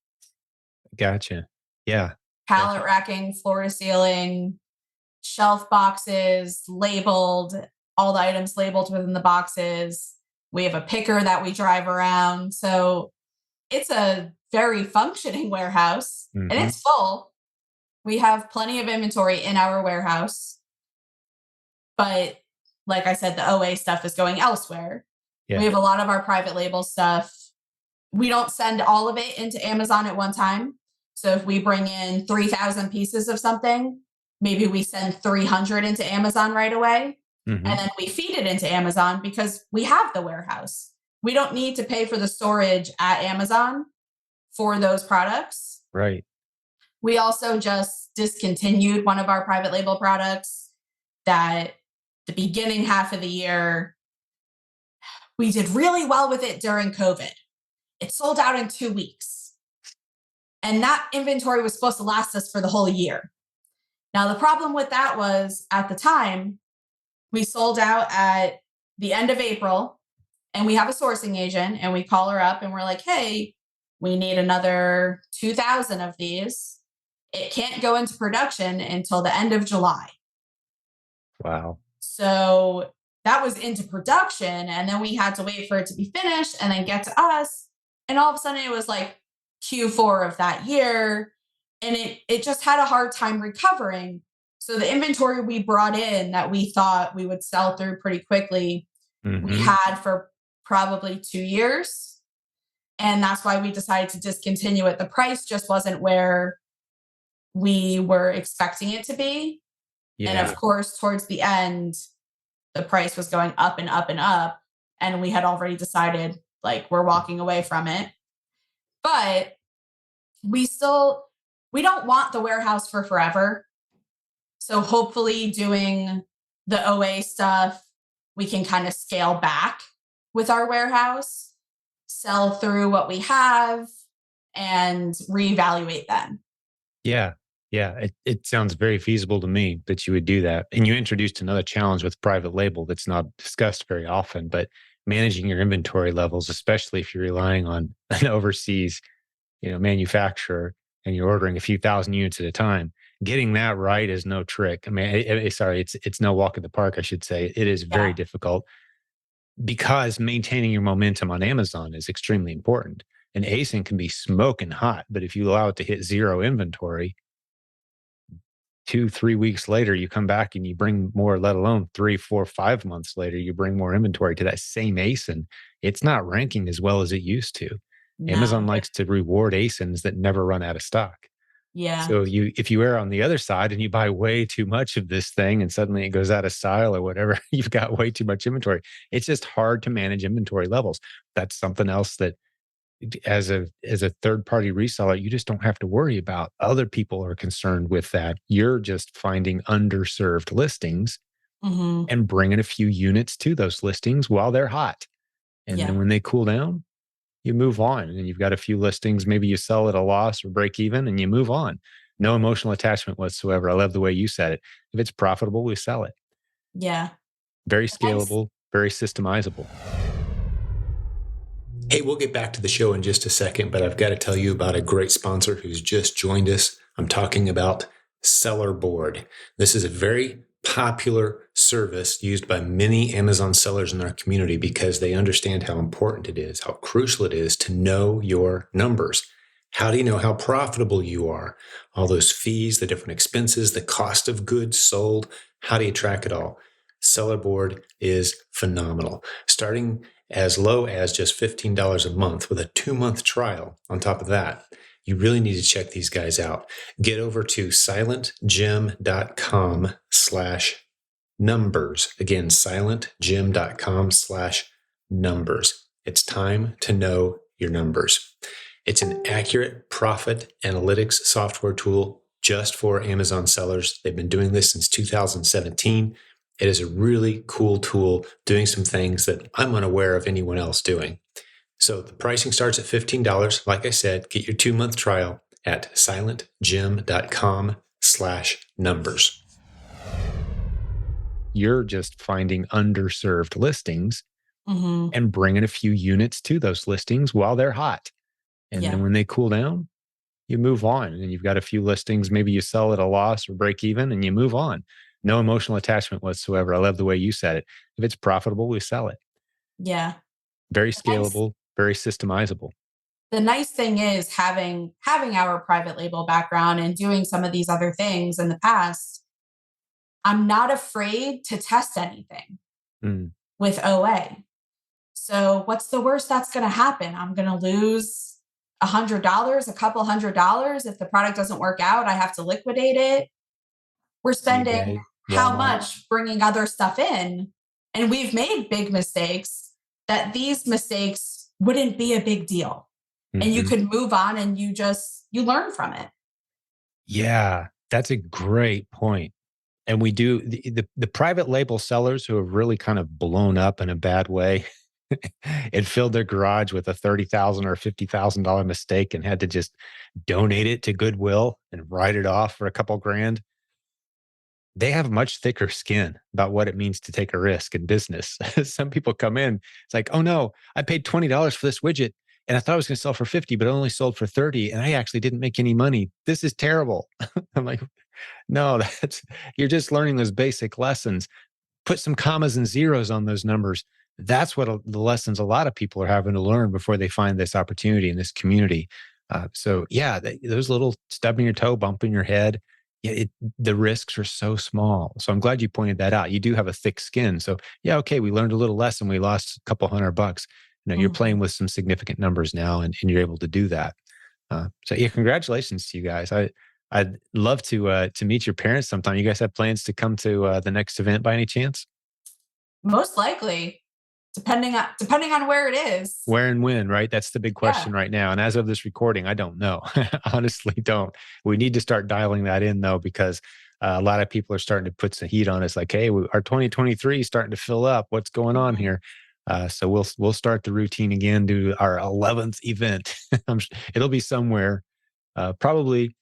Gotcha. Yeah. Pallet racking, floor to ceiling, shelf boxes labeled, all the items labeled within the boxes. We have a picker that we drive around. So it's a very functioning warehouse and it's full. We have plenty of inventory in our warehouse. But like I said, the OA stuff is going elsewhere. Yeah. We have a lot of our private label stuff. We don't send all of it into Amazon at one time. So if we bring in 3,000 pieces of something, maybe we send 300 into Amazon right away. And then we feed it into Amazon because we have the warehouse. We don't need to pay for the storage at Amazon for those products. Right. We also just discontinued one of our private label products that the beginning half of the year, we did really well with it during COVID. It sold out in 2 weeks. And that inventory was supposed to last us for the whole year. Now, the problem with that was at the time, we sold out at the end of April and we have a sourcing agent and we call her up and we're like, hey, we need another 2,000 of these. It can't go into production until the end of July. Wow. So that was into production and then we had to wait for it to be finished and then get to us. And all of a sudden it was like Q4 of that year. And it just had a hard time recovering. So the inventory we brought in that we thought we would sell through pretty quickly, we had for probably 2 years. And that's why we decided to discontinue it. The price just wasn't where we were expecting it to be. Yeah. And of course, towards the end, the price was going up and up and up. And we had already decided like we're walking away from it. But we don't want the warehouse for forever. So hopefully doing the OA stuff, we can kind of scale back with our warehouse, sell through what we have, and reevaluate then. Yeah. Yeah. It sounds very feasible to me that you would do that. And you introduced another challenge with private label that's not discussed very often, but managing your inventory levels, especially if you're relying on an overseas, manufacturer and you're ordering a few thousand units at a time. Getting that right is no trick. I mean, sorry, it's no walk in the park, I should say. It is very difficult because maintaining your momentum on Amazon is extremely important. And ASIN can be smoking hot, but if you allow it to hit zero inventory, 2-3 weeks later, you come back and you bring more, let alone 3, 4, 5 months later, you bring more inventory to that same ASIN. It's not ranking as well as it used to. No. Amazon likes to reward ASINs that never run out of stock. Yeah. So if you err on the other side and you buy way too much of this thing and suddenly it goes out of style or whatever, you've got way too much inventory. It's just hard to manage inventory levels. That's something else that as a third party reseller, you just don't have to worry about. Other people are concerned with that. You're just finding underserved listings and bringing a few units to those listings while they're hot. And then when they cool down, you move on and you've got a few listings. Maybe you sell at a loss or break even and you move on. No emotional attachment whatsoever. I love the way you said it. If it's profitable, we sell it. Yeah. Very scalable, very systemizable. Hey, we'll get back to the show in just a second, but I've got to tell you about a great sponsor who's just joined us. I'm talking about Seller Board. This is a very popular service used by many Amazon sellers in our community because they understand how important it is, how crucial it is to know your numbers. How do you know how profitable you are? All those fees, the different expenses, the cost of goods sold. How do you track it all? Seller Board is phenomenal. Starting as low as just $15 a month with a 2-month trial on top of that. You really need to check these guys out. Get over to silentjim.com/numbers. Again, silentjim.com/numbers. It's time to know your numbers. It's an accurate profit analytics software tool just for Amazon sellers. They've been doing this since 2017. It is a really cool tool doing some things that I'm unaware of anyone else doing. So the pricing starts at $15. Like I said, get your 2-month trial at silentjim.com/numbers. You're just finding underserved listings and bringing a few units to those listings while they're hot. And then when they cool down, you move on and you've got a few listings. Maybe you sell at a loss or break even and you move on. No emotional attachment whatsoever. I love the way you said it. If it's profitable, we sell it. Yeah. Very scalable, very systemizable. The nice thing is having our private label background and doing some of these other things in the past, I'm not afraid to test anything with OA. So what's the worst that's going to happen? I'm going to lose $100, a couple $100. If the product doesn't work out, I have to liquidate it. We're spending how much bringing other stuff in? And we've made big mistakes that these mistakes wouldn't be a big deal. And you could move on and you learn from it. Yeah, that's a great point. And we do the private label sellers who have really kind of blown up in a bad way and filled their garage with a $30,000 or $50,000 mistake and had to just donate it to Goodwill and write it off for a couple grand. They have much thicker skin about what it means to take a risk in business. Some people come in, it's like, oh no, I paid $20 for this widget and I thought I was going to sell for 50, but it only sold for 30 and I actually didn't make any money. This is terrible. I'm like, no, you're just learning those basic lessons. Put some commas and zeros on those numbers. That's what the lessons a lot of people are having to learn before they find this opportunity in this community. Those little stubbing your toe, bumping your head, the risks are so small. So I'm glad you pointed that out. You do have a thick skin. So we learned a little lesson. We lost a couple $100. you're playing with some significant numbers now, and you're able to do that. So yeah, congratulations to you guys. I'd love to meet your parents sometime. You guys have plans to come to the next event by any chance? Most likely, depending on where it is. Where and when, right? That's the big Yeah. question right now. And as of this recording, I don't know. Honestly, don't. We need to start dialing that in though, because a lot of people are starting to put some heat on us. Like, hey, our 2023 is starting to fill up. What's going on Mhm. here? So we'll start the routine again. Do our 11th event. It'll be somewhere, probably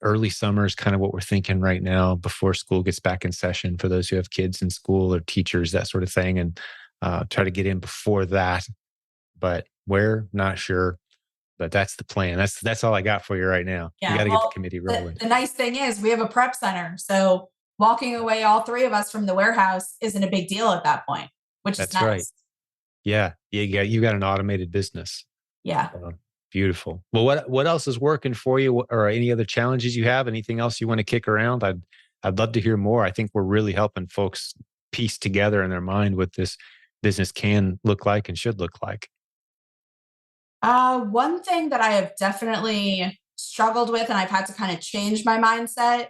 early summer is kind of what we're thinking right now before school gets back in session for those who have kids in school or teachers, that sort of thing, and try to get in before that. But where, not sure. But that's the plan. That's all I got for you right now. We got Yeah. to get the Well, committee the, rolling. the nice thing is we have a prep center. So walking away, all three of us from the warehouse isn't a big deal at that point, which is That's right. nice. Yeah, you got an automated business. Yeah. Beautiful. Well, what else is working for you, or any other challenges you have? Anything else you want to kick around? I'd love to hear more. I think we're really helping folks piece together in their mind what this business can look like and should look like. One thing that I have definitely struggled with and I've had to kind of change my mindset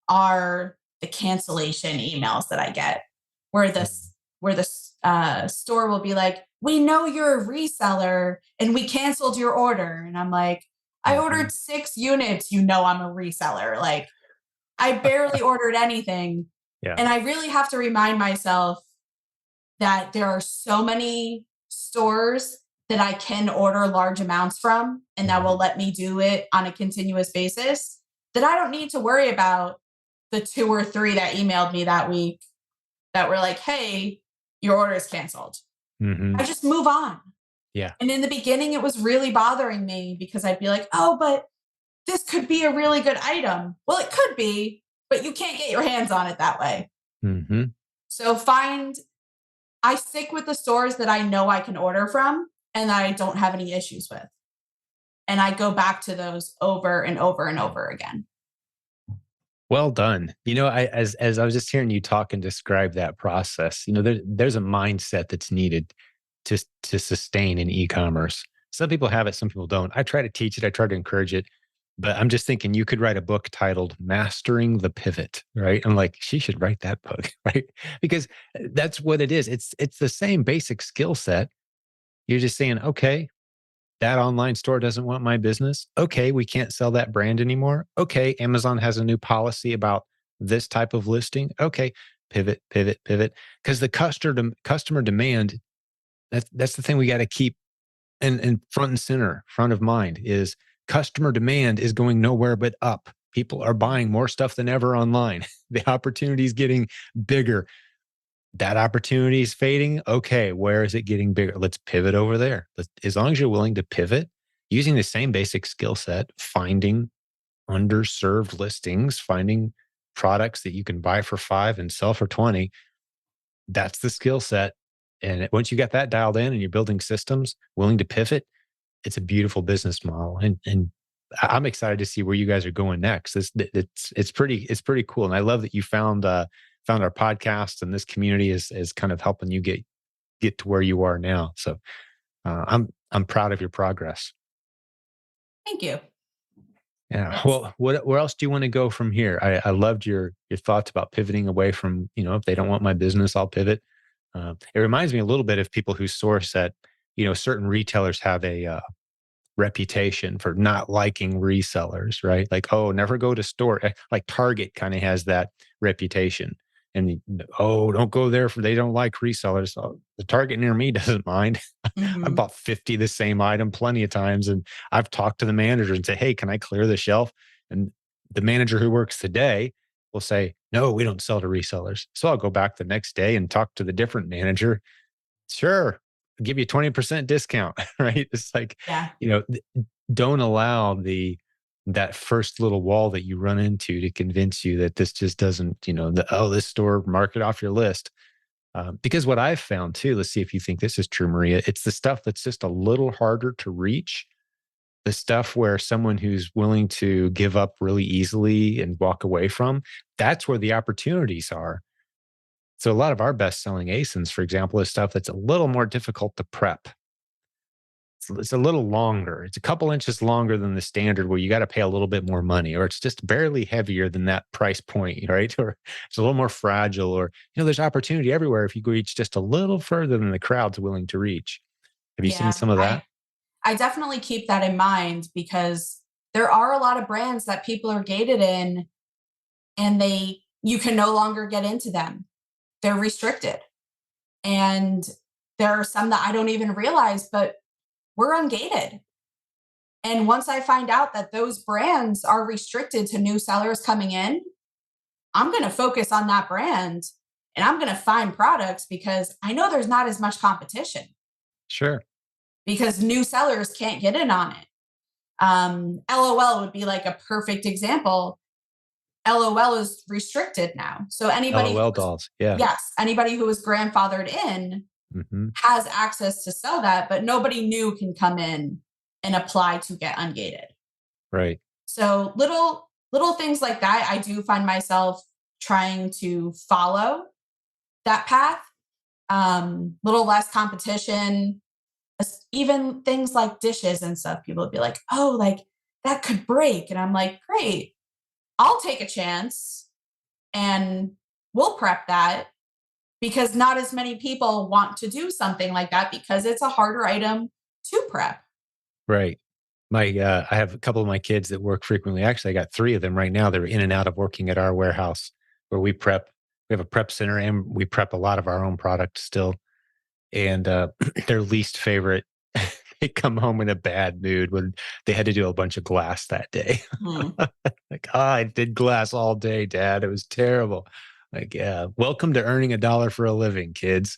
are the cancellation emails that I get, where Mm. the store will be like, "We know you're a reseller, and we canceled your order." And I'm like, "I Mhm. ordered 6 units. You know I'm a reseller. Like, I barely ordered anything." Yeah. And I really have to remind myself that there are so many stores that I can order large amounts from and that will Mhm. let me do it on a continuous basis, that I don't need to worry about the 2 or 3 that emailed me that week that were like, "Hey, your order is canceled." I Mhm. just move on. Yeah. And in the beginning, it was really bothering me because I'd be like, "Oh, but this could be a really good item." Well, it could be, but you can't get your hands on it that way. Mhm. So I stick with the stores that I know I can order from and I don't have any issues with. And I go back to those over and over and over again. Well done. As I was just hearing you talk and describe that process, there's a mindset that's needed to sustain in e-commerce. Some people have it, some people don't. I try to teach it, I try to encourage it, but I'm just thinking you could write a book titled Mastering the Pivot, right? I'm like, she should write that book, right? Because that's what it is. It's the same basic skill set. You're just saying, okay, that online store doesn't want my business. Okay, we can't sell that brand anymore. Okay, Amazon has a new policy about this type of listing. Okay, pivot, pivot, pivot. Because the customer demand, that's the thing we got to keep in front and center, front of mind is customer demand is going nowhere but up. People are buying more stuff than ever online. The opportunity is getting bigger. That opportunity is fading. Okay, where is it getting bigger? Let's pivot over there. As long as you're willing to pivot using the same basic skill set, finding underserved listings, finding products that you can buy for 5 and sell for 20, that's the skill set. And once you got that dialed in and you're building systems, willing to pivot, it's a beautiful business model. And I'm excited to see where you guys are going next. It's pretty cool. And I love that you found our podcast, and this community is kind of helping you get to where you are now. So I'm proud of your progress. Thank you. Yeah. It's Well, where else do you want to go from here? I loved your thoughts about pivoting away from, if they don't want my business, I'll pivot. It reminds me a little bit of people who source at, certain retailers have a reputation for not liking resellers, right? Like, oh, never go to store. Like Target kind of has that reputation. And oh, don't go there for they don't like resellers. Oh, the Target near me doesn't mind. I mhm, bought 50 the same item plenty of times, and I've talked to the manager and say, "Hey, can I clear the shelf?" And the manager who works today will say, "No, we don't sell to resellers." So I'll go back the next day and talk to the different manager. Sure, I'll give you 20% discount, right? It's like, yeah. don't allow that first little wall that you run into to convince you that this just doesn't, this store, mark it off your list. Because what I've found too, let's see if you think this is true, Maria. It's the stuff that's just a little harder to reach. The stuff where someone who's willing to give up really easily and walk away from, that's where the opportunities are. So a lot of our best selling ASINs, for example, is stuff that's a little more difficult to prep. It's a little longer. It's a couple inches longer than the standard where you got to pay a little bit more money, or it's just barely heavier than that price point, right? Or it's a little more fragile, or, there's opportunity everywhere if you reach just a little further than the crowd's willing to reach. Have you seen Yeah, some of that? I definitely keep that in mind because there are a lot of brands that people are gated in and you can no longer get into them. They're restricted. And there are some that I don't even realize, but we're ungated. And once I find out that those brands are restricted to new sellers coming in, I'm going to focus on that brand and I'm going to find products because I know there's not as much competition Sure. because new sellers can't get in on it. LOL would be like a perfect example. LOL is restricted now. So LOL dolls. Yeah. anybody who was grandfathered in Hmm. has access to sell that, but nobody new can come in and apply to get ungated. Right. So little things like that, I do find myself trying to follow that path. Little less competition, even things like dishes and stuff. People would be like, "Oh, like that could break," and I'm like, "Great, I'll take a chance and we'll prep that." Because not as many people want to do something like that because it's a harder item to prep. Right. I have a couple of my kids that work frequently. Actually, I got three of them right now. They're in and out of working at our warehouse where we prep. We have a prep center and we prep a lot of our own product still. And their least favorite, they come home in a bad mood when they had to do a bunch of glass that day. Mhm. Like, I did glass all day, Dad. It was terrible. Like, yeah, welcome to earning $1 for a living, kids.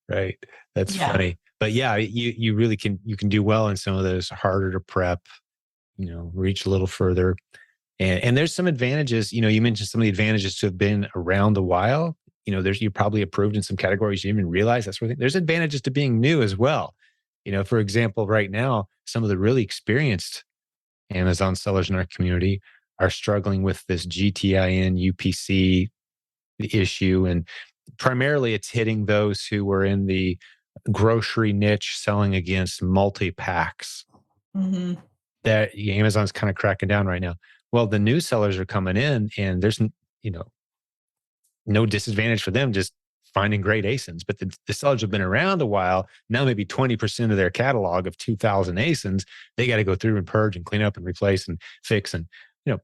Right. That's Yeah. funny. But yeah, you really can do well in some of those harder to prep, reach a little further. And there's some advantages, you mentioned some of the advantages to have been around a while. You're probably approved in some categories you didn't even realize. That's where there's advantages to being new as well. For example, right now, some of the really experienced Amazon sellers in our community are struggling with this GTIN UPC issue. And primarily it's hitting those who were in the grocery niche selling against multi packs Hmm. that Amazon's kind of cracking down right now. Well, the new sellers are coming in and there's, no disadvantage for them just finding great ASINs. But the sellers have been around a while. Now, maybe 20% of their catalog of 2,000 ASINs, they got to go through and purge and clean up and replace and fix. And,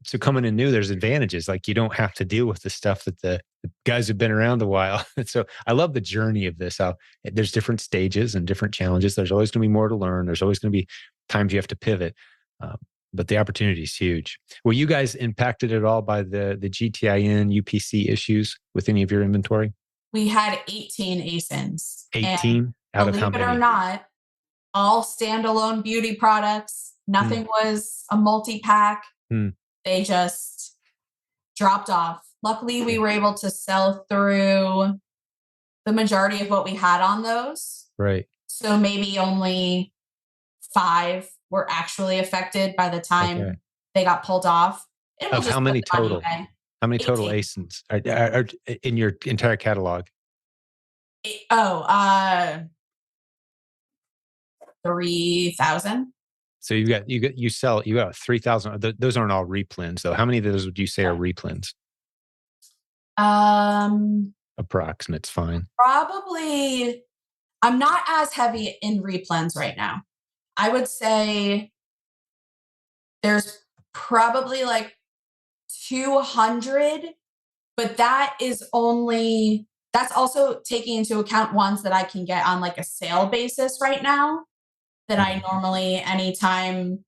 so coming in new, there's advantages. Like you don't have to deal with the stuff that the guys who've been around a while. So I love the journey of this. How there's different stages and different challenges. There's always going to be more to learn. There's always going to be times you have to pivot. Um, but the opportunity is huge. Were you guys impacted at all by the GTIN UPC issues with any of your inventory? We had 18 ASINs. And 18 out of how believe it or many? not, all standalone beauty products. Hmm. Nothing was a multi pack. Hmm. They just dropped off. Luckily, we Yeah. were able to sell through the majority of what we had on those. Right. So maybe only 5 were actually affected by the Okay. time they got pulled off. And we'll Of how just put many the money total? away. How many total 18. ASINs are in your entire catalog? Oh, 3,000. So you got 3,000. Those aren't all replens though. How many of those would you say are replens? Um, Approximate's fine. Probably I'm not as heavy in replens right now. I would say there's probably like 200, but that's also taking into account ones that I can get on like a sale basis right now that I Mhm. normally anytime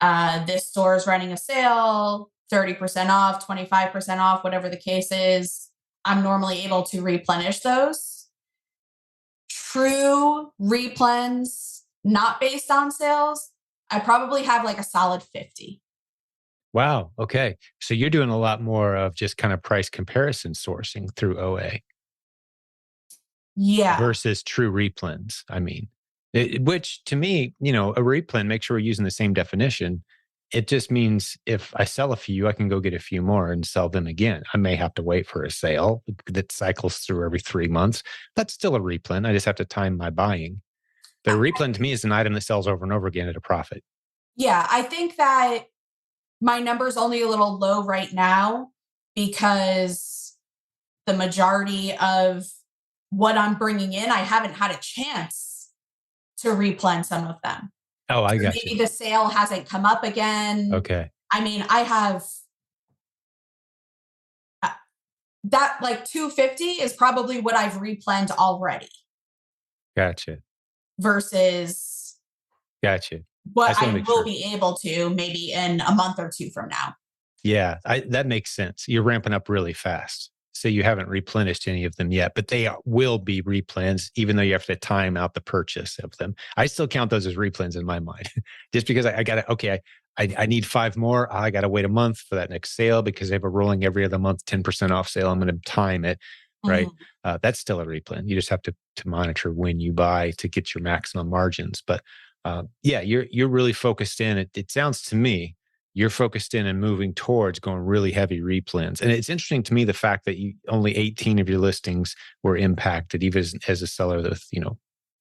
this store is running a sale, 30% off, 25% off, whatever the case is, I'm normally able to replenish those. True replens, not based on sales, I probably have like a solid 50. Wow. Okay. So you're doing a lot more of just kind of price comparison sourcing through OA Yeah. versus true replens. I mean, which to me, a replen, make sure we're using the same definition, it just means if I sell a few, I can go get a few more and sell them again. I may have to wait for a sale that cycles through every 3 months. That's still a replen. I just have to time my buying. But a replen to me is an item that sells over and over again at a profit. Yeah, I think that my number's only a little low right now because the majority of what I'm bringing in, I haven't had a chance to replen some of them. Oh, I So got maybe you. the sale hasn't come up again. Okay. I mean, I have uh, that like 250 is probably what I've replened already Gotcha. versus Gotcha. I what just want to I make will sure. be able to maybe in a month or two from now. Yeah, that makes sense. You're ramping up really fast. So you haven't replenished any of them yet, but they will be replens, even though you have to time out the purchase of them. I still count those as replens in my mind, just because I got to, okay, I need five more. I got to wait a month for that next sale because they have a rolling every other month 10% off sale. I'm going to time it, right? Mhm. That's still a replen. You just have to monitor when you buy to get your maximum margins. But yeah, you're really focused in. It sounds to me you're focused in and moving towards going really heavy replens. And it's interesting to me the fact that you only 18 of your listings were impacted, even as a seller with,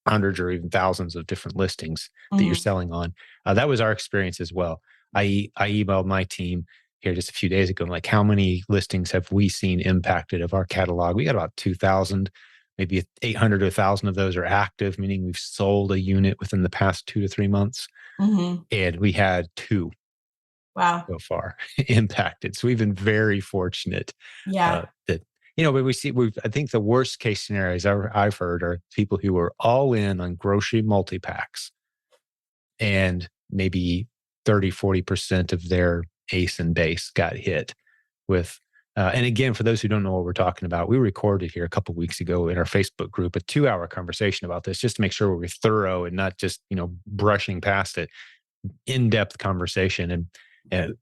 hundreds or even thousands of different listings that you're Mhm. selling on. That was our experience as well. I emailed my team here just a few days ago, like, how many listings have we seen impacted of our catalog? We got about 2,000, maybe 800 to 1,000 of those are active, meaning we've sold a unit within the past 2 to 3 months. Mhm. And we had two Wow. so far impacted. So we've been very fortunate Yeah. that, but I think the worst case scenarios I've heard are people who are all in on grocery multi packs and maybe 30-40% of their ace and base got hit with. And again, for those who don't know what we're talking about, we recorded here a couple weeks ago in our Facebook group a 2-hour conversation about this, just to make sure we're thorough and not just brushing past it. In-depth conversation. And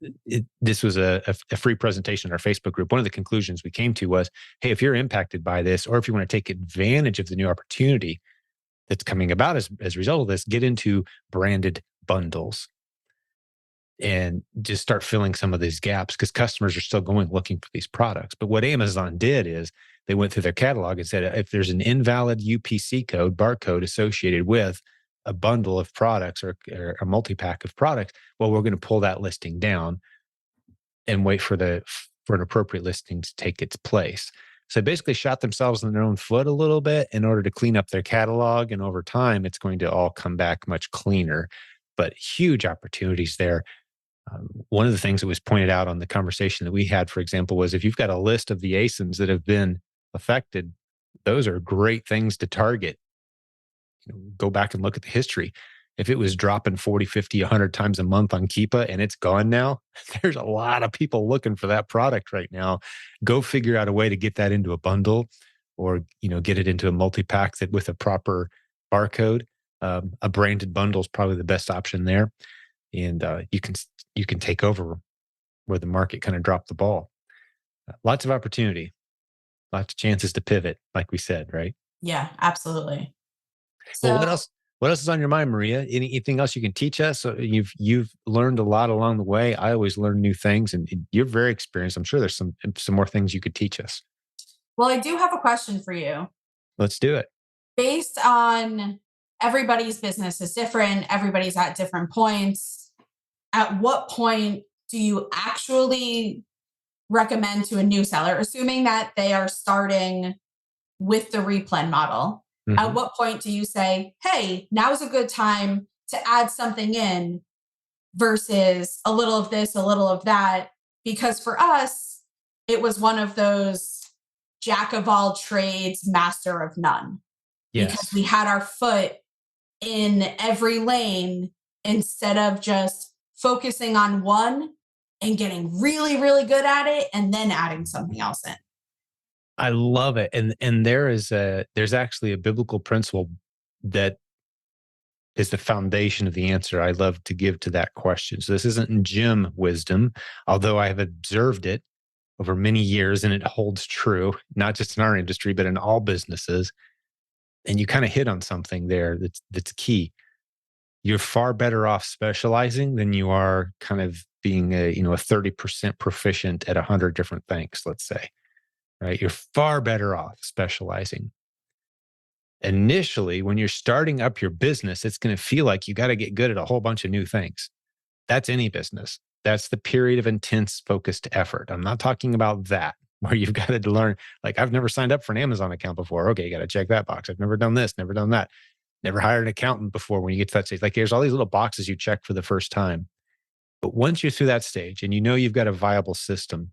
this was a free presentation in our Facebook group. One of the conclusions we came to was, hey, if you're impacted by this, or if you want to take advantage of the new opportunity that's coming about as a result of this, get into branded bundles and just start filling some of these gaps, because customers are still going looking for these products. But what Amazon did is they went through their catalog and said, if there's an invalid UPC code, barcode associated with a bundle of products or a multi-pack of products, well, we're going to pull that listing down and wait for an appropriate listing to take its place. So they basically shot themselves in their own foot a little bit in order to clean up their catalog. And over time, it's going to all come back much cleaner, but huge opportunities there. One of the things that was pointed out on the conversation that we had, for example, was if you've got a list of the ASINs that have been affected, those are great things to target. Go back and look at the history. If it was dropping 40, 50, 100 times a month on Keepa and it's gone now, there's a lot of people looking for that product right now. Go figure out a way to get that into a bundle, or get it into a multi-pack that with a proper barcode. A branded bundle is probably the best option there, and you can take over where the market kind of dropped the ball. Lots of opportunity, lots of chances to pivot, like we said, right? Yeah, absolutely. Well, So, what else is on your mind, Maria? Anything else you can teach us? So you've learned a lot along the way. I always learn new things, and you're very experienced. I'm sure there's some more things you could teach us. well, I do have a question for you. Let's do it. Based on everybody's business is different, everybody's at different points. At what point do you actually recommend to a new seller, assuming that they are starting with the replen model? At Mhm. what point do you say, hey, now's a good time to add something in versus a little of this, a little of that? Because for us, it was one of those jack of all trades, master of none, because Yes. we had our foot in every lane instead of just focusing on one and getting really, really good at it and then adding something else in. I love it. And there's actually a biblical principle that is the foundation of the answer I love to give to that question. So this isn't gym wisdom, although I have observed it over many years and it holds true, not just in our industry, but in all businesses. And you kind of hit on something there that's key. you're far better off specializing than you are kind of being a 30% proficient at 100 different things, let's say, right? You're far better off specializing. Initially, when you're starting up your business, it's going to feel like you got to get good at a whole bunch of new things. That's any business. That's the period of intense focused effort. I'm not talking about that where you've got to learn, like, I've never signed up for an Amazon account before. Okay, you got to check that box. I've never done this, never done that. Never hired an accountant before. When you get to that stage, like, there's all these little boxes you check for the first time. But once you're through that stage and you know you've got a viable system,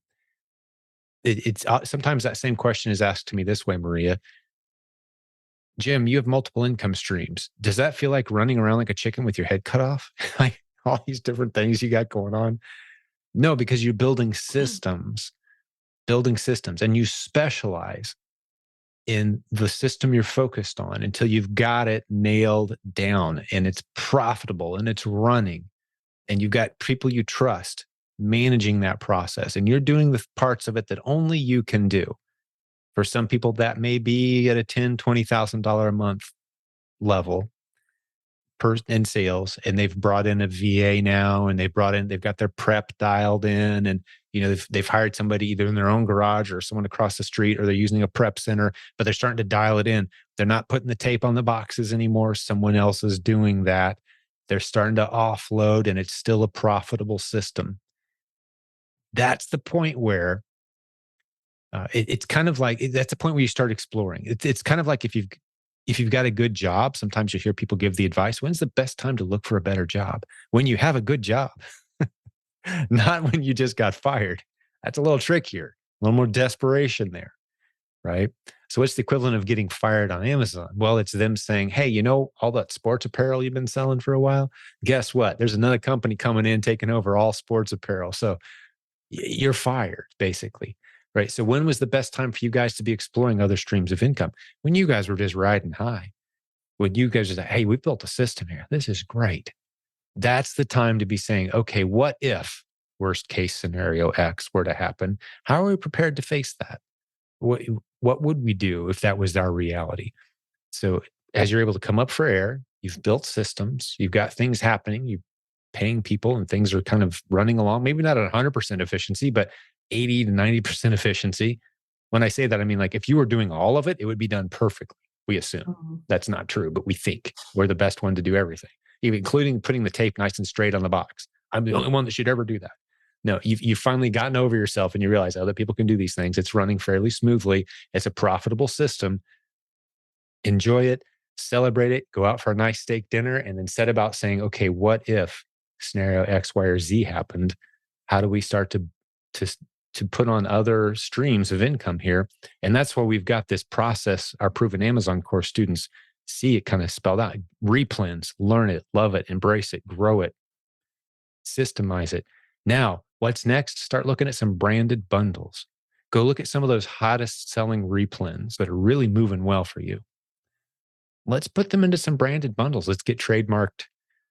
it's sometimes that same question is asked to me this way, Maria. Jim, you have multiple income streams. Does that feel like running around like a chicken with your head cut off? Like all these different things you got going on? No, because you're building systems, and you specialize in the system you're focused on until you've got it nailed down and it's profitable and it's running, and you've got people you trust managing that process, and you're doing the parts of it that only you can do. For some people, that may be at a $10,000, $20,000 a month level in sales, and they've brought in a VA now, and they've got their prep dialed in, and they've hired somebody either in their own garage or someone across the street, or they're using a prep center, but they're starting to dial it in. They're not putting the tape on the boxes anymore. Someone else is doing that. They're starting to offload, and it's still a profitable system. That's the point where it's kind of like that's the point where you start exploring. It's kind of like if you've got a good job. Sometimes you hear people give the advice: when's the best time to look for a better job? When you have a good job, not when you just got fired. That's a little trickier, a little more desperation there, right? So what's the equivalent of getting fired on Amazon? Well, it's them saying, hey, all that sports apparel you've been selling for a while, guess what? There's another company coming in taking over all sports apparel. So you're fired, basically. Right. So when was the best time for you guys to be exploring other streams of income? When you guys were just riding high. When you guys are like, hey, we built a system here. This is great. That's the time to be saying, okay, what if worst case scenario X were to happen? How are we prepared to face that? What would we do if that was our reality? So as you're able to come up for air, you've built systems, you've got things happening, you're paying people, and things are kind of running along, maybe not at 100% efficiency, but 80 to 90% efficiency. When I say that, I mean, like, if you were doing all of it, it would be done perfectly. We assume that's not true, but we think we're the best one to do everything, even including putting the tape nice and straight on the box. I'm the only one that should ever do that. No, you've finally gotten over yourself, and you realize other people can do these things. It's running fairly smoothly. It's a profitable system. Enjoy it, celebrate it, go out for a nice steak dinner, and then set about saying, okay, what if scenario X, Y, or Z happened? How do we start to put on other streams of income here? And that's why we've got this process. Our proven Amazon course students see it kind of spelled out. Replens, learn it, love it, embrace it, grow it, systemize it. Now, what's next? Start looking at some branded bundles. Go look at some of those hottest selling replens that are really moving well for you. Let's put them into some branded bundles. Let's get trademarked.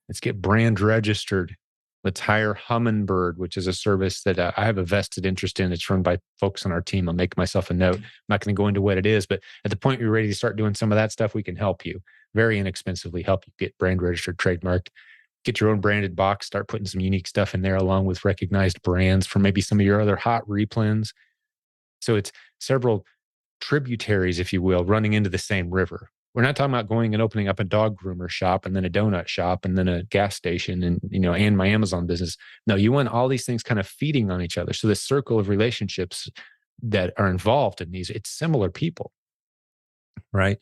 Let's get brand registered. Let's hire Humminbird, which is a service that I have a vested interest in. It's run by folks on our team. I'll make myself a note. I'm not going to go into what it is, but at the point you're ready to start doing some of that stuff, we can help you very inexpensively, help you get brand registered, trademarked, get your own branded box, start putting some unique stuff in there along with recognized brands for maybe some of your other hot replens. So it's several tributaries, if you will, running into the same river. We're not talking about going and opening up a dog groomer shop and then a donut shop and then a gas station and my Amazon business. No, you want all these things kind of feeding on each other. So the circle of relationships that are involved in these, it's similar people, right?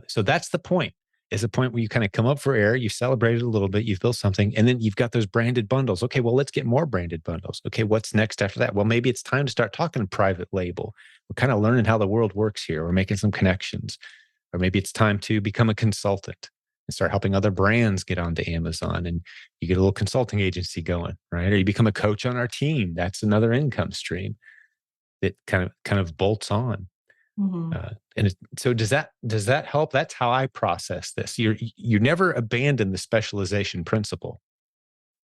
So that's the point. Is a point where you kind of come up for air, you celebrate it a little bit, you've built something, and then you've got those branded bundles. Okay, well, let's get more branded bundles. Okay, what's next after that? Well, maybe it's time to start talking private label. We're kind of learning how the world works here. We're making some connections. Or maybe it's time to become a consultant and start helping other brands get onto Amazon, and you get a little consulting agency going, right? Or you become a coach on our team. That's another income stream that kind of bolts on. So does that help? That's how I process this. You never abandon the specialization principle.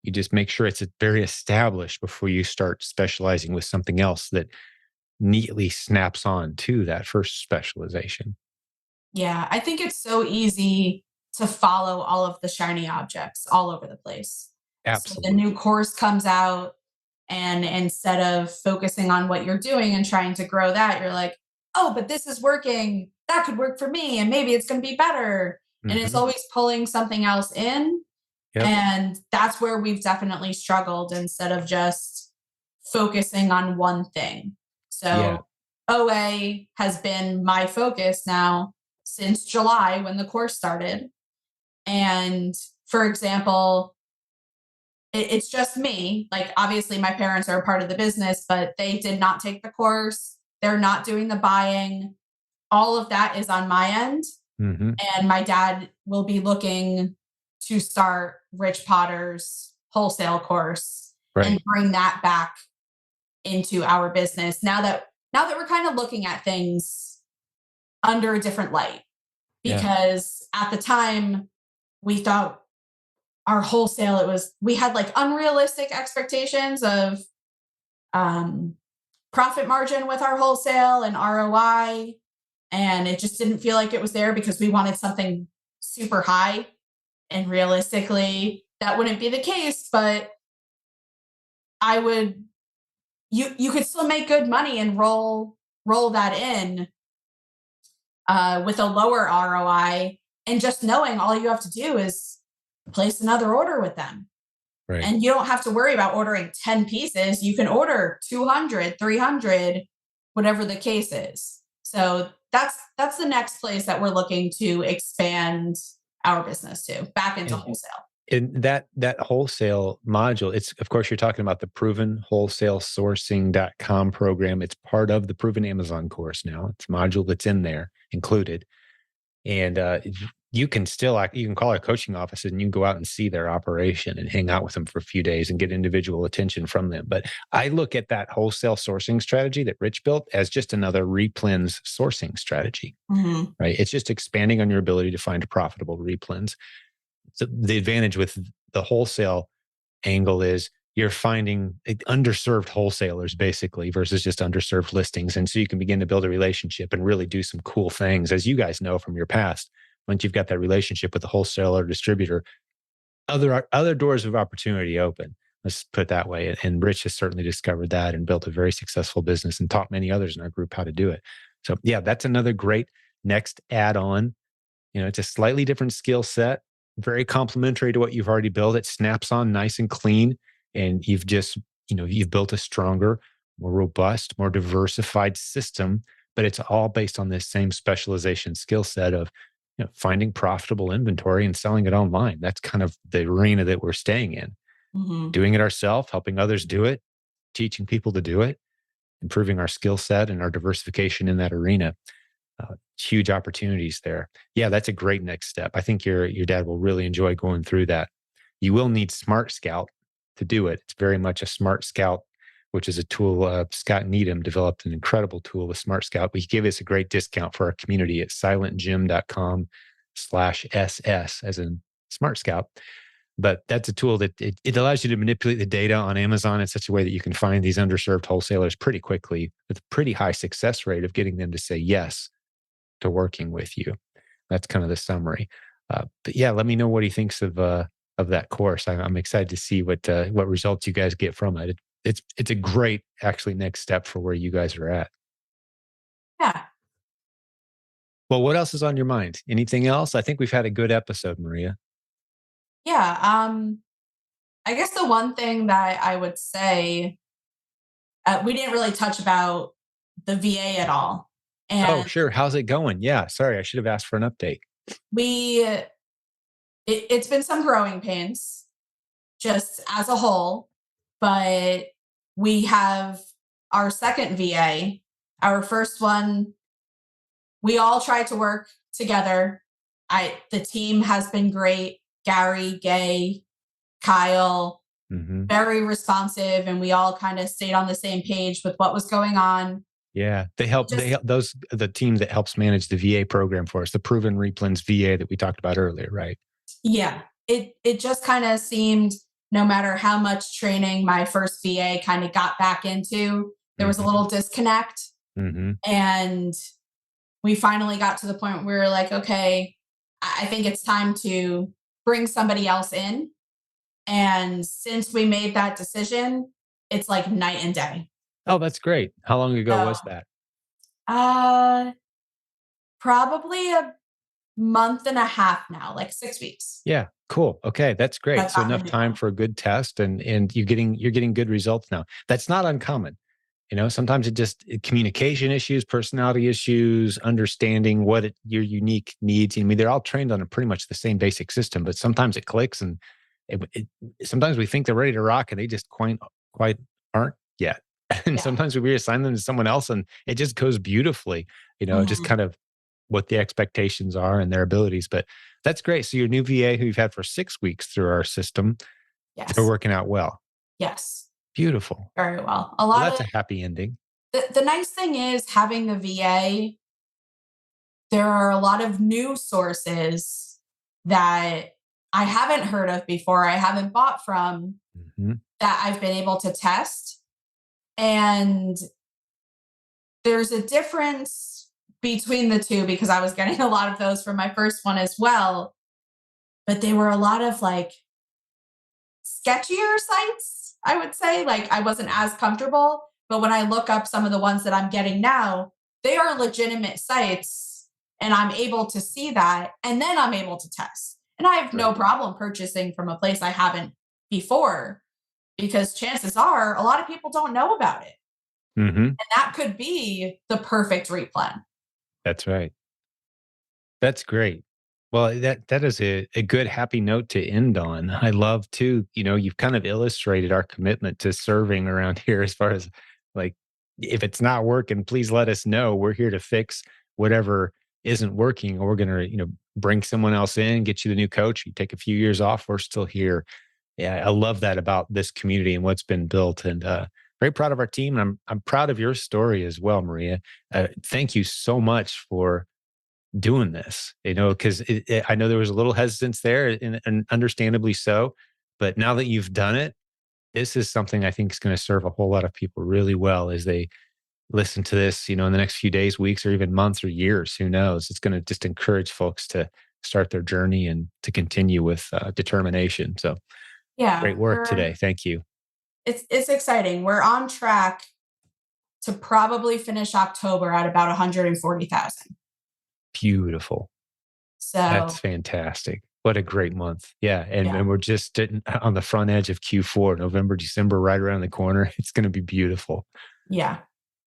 You just make sure it's very established before you start specializing with something else that neatly snaps on to that first specialization. Yeah, I think it's so easy to follow all of the shiny objects all over the place. So the Absolutely. new course comes out, and instead of focusing on what you're doing and trying to grow that, you're like, oh, but this is working. That could work for me. And maybe it's going to be better. And it's Hmm. always pulling something else in. Yep. And that's where we've definitely struggled instead of just focusing on one thing. Yeah. So OA has been my focus now since July when the course started. And for example, it's just me. Like, obviously, my parents are a part of the business, but they did not take the course. They're not doing the buying. All of that is on my end. Hmm. And my dad will be looking to start Rich Potter's wholesale course and Right. bring that back into our business now that we're kind of looking at things under a different light. Yeah. Because at the time we thought our wholesale, we had like unrealistic expectations of um, profit margin with our wholesale and ROI. And it just didn't feel like it was there because we wanted something super high. And realistically, that wouldn't be the case, but I would you could still make good money and roll that in with a lower ROI, and just knowing all you have to do is place another order with them. Right. And you don't have to worry about ordering 10 pieces. You can order 200, 300, whatever the case is. So that's the next place that we're looking to expand our business to, back into And wholesale. in that wholesale module, it's, of course, you're talking about the proven wholesale sourcing.com program. It's part of the proven Amazon course now. It's a module that's in there included. And you can still you can call our coaching offices and you can go out and see their operation and hang out with them for a few days and get individual attention from them. But I look at that wholesale sourcing strategy that Rich built as just another replens sourcing strategy, Mm-hmm. right? It's just expanding on your ability to find profitable replens. So the advantage with the wholesale angle is you're finding underserved wholesalers basically versus just underserved listings. And so you can begin to build a relationship and really do some cool things. As you guys know from your past, once you've got that relationship with the wholesaler distributor, other doors of opportunity open. Let's put it that way. And Rich has certainly discovered that and built a very successful business and taught many others in our group how to do it. So yeah, that's another great next add-on. It's a slightly different skill set, very complementary to what you've already built. It snaps on nice and clean. And you've just, you've built a stronger, more robust, more diversified system, but it's all based on this same specialization skill set of, finding profitable inventory and selling it online. That's kind of the arena that we're staying in. Mm-hmm. Doing it ourselves, helping others do it, teaching people to do it, improving our skill set and our diversification in that arena. Huge opportunities there. Yeah, that's a great next step. I think your dad will really enjoy going through that. You will need Smart Scout to do it. It's very much a Smart Scout, which is a tool. Scott Needham developed an incredible tool with Smart Scout. He gave us a great discount for our community at silentjimdotcom/SS as in Smart Scout. But that's a tool that it allows you to manipulate the data on Amazon in such a way that you can find these underserved wholesalers pretty quickly with a pretty high success rate of getting them to say yes to working with you. That's kind of the summary. But yeah, let me know what he thinks of that course. I'm excited to see what results you guys get from it. It's a great actually next step for where you guys are at. Yeah. Well, what else is on your mind? Anything else? I think we've had a good episode, Maria. Yeah. I guess the one thing that I would say, we didn't really touch about the VA at all. Oh, And sure. How's it going? Yeah, sorry, I should have asked for an update. it's been some growing pains just as a whole, but we have our second VA. Our first one, we all tried to work together. The team has been great. Gary, Gay, Kyle, Hmm. very responsive, and we all kind of stayed on the same page with what was going on. Yeah, they help. They Just help those the team that helps manage the VA program for us, the Proven Replens VA that we talked about earlier, right? yeah, it just kind of seemed no matter how much training my first VA kind of got back into, there was a Hmm. little disconnect. Hmm. And we finally got to the point where we were like, okay, I think it's time to bring somebody else in. And since we made that decision, it's like night and day. Oh, that's great. How long ago So, was that? uh, probably a month and a half now, like 6 weeks. Yeah, cool. Okay, that's great. I've So gotten a enough new time one. for a good test, and you're getting good results now. That's not uncommon. Sometimes communication issues, personality issues, understanding your unique needs. I mean, they're all trained on a pretty much the same basic system, but sometimes it clicks, and sometimes we think they're ready to rock, and they just quite aren't yet. And Yeah. sometimes we reassign them to someone else, and it just goes beautifully. Just Mhm. kind of what the expectations are and their abilities. But that's great. So your new VA, who you've had for 6 weeks through our system, they're Yes. working out well. Yes. Beautiful. Very well. A Well, lot that's of a happy ending. the nice thing is having the VA, there are a lot of new sources that I haven't heard of before, I haven't bought from, Mhm. that I've been able to test. And there's a difference between the two because I was getting a lot of those from my first one as well. But they were a lot of like sketchier sites, I would say. Like I wasn't as comfortable. But when I look up some of the ones that I'm getting now, they are legitimate sites and I'm able to see that. And then I'm able to test. And I have no Right. problem purchasing from a place I haven't before because chances are a lot of people don't know about it. Mhm. And that could be the perfect replan. That's right. That's great. Well, that is a good happy note to end on. I love too, you've kind of illustrated our commitment to serving around here as far as like if it's not working, please let us know. We're here to fix whatever isn't working, or we're gonna, bring someone else in, get you the new coach. You take a few years off, we're still here. Yeah, I love that about this community and what's been built, and very proud of our team. And I'm proud of your story as well, Maria. Thank you so much for doing this, because I know there was a little hesitance there, and understandably so. But now that you've done it, this is something I think is going to serve a whole lot of people really well as they listen to this, in the next few days, weeks, or even months or years. Who knows? It's going to just encourage folks to start their journey and to continue with determination. So Yeah, great work today. Thank you. it's exciting. We're on track to probably finish October at about 140,000. Beautiful. That's So, fantastic. What a great month. Yeah. And, yeah, and we're just on the front edge of Q4, November, December, right around the corner. It's going to be beautiful. yeah,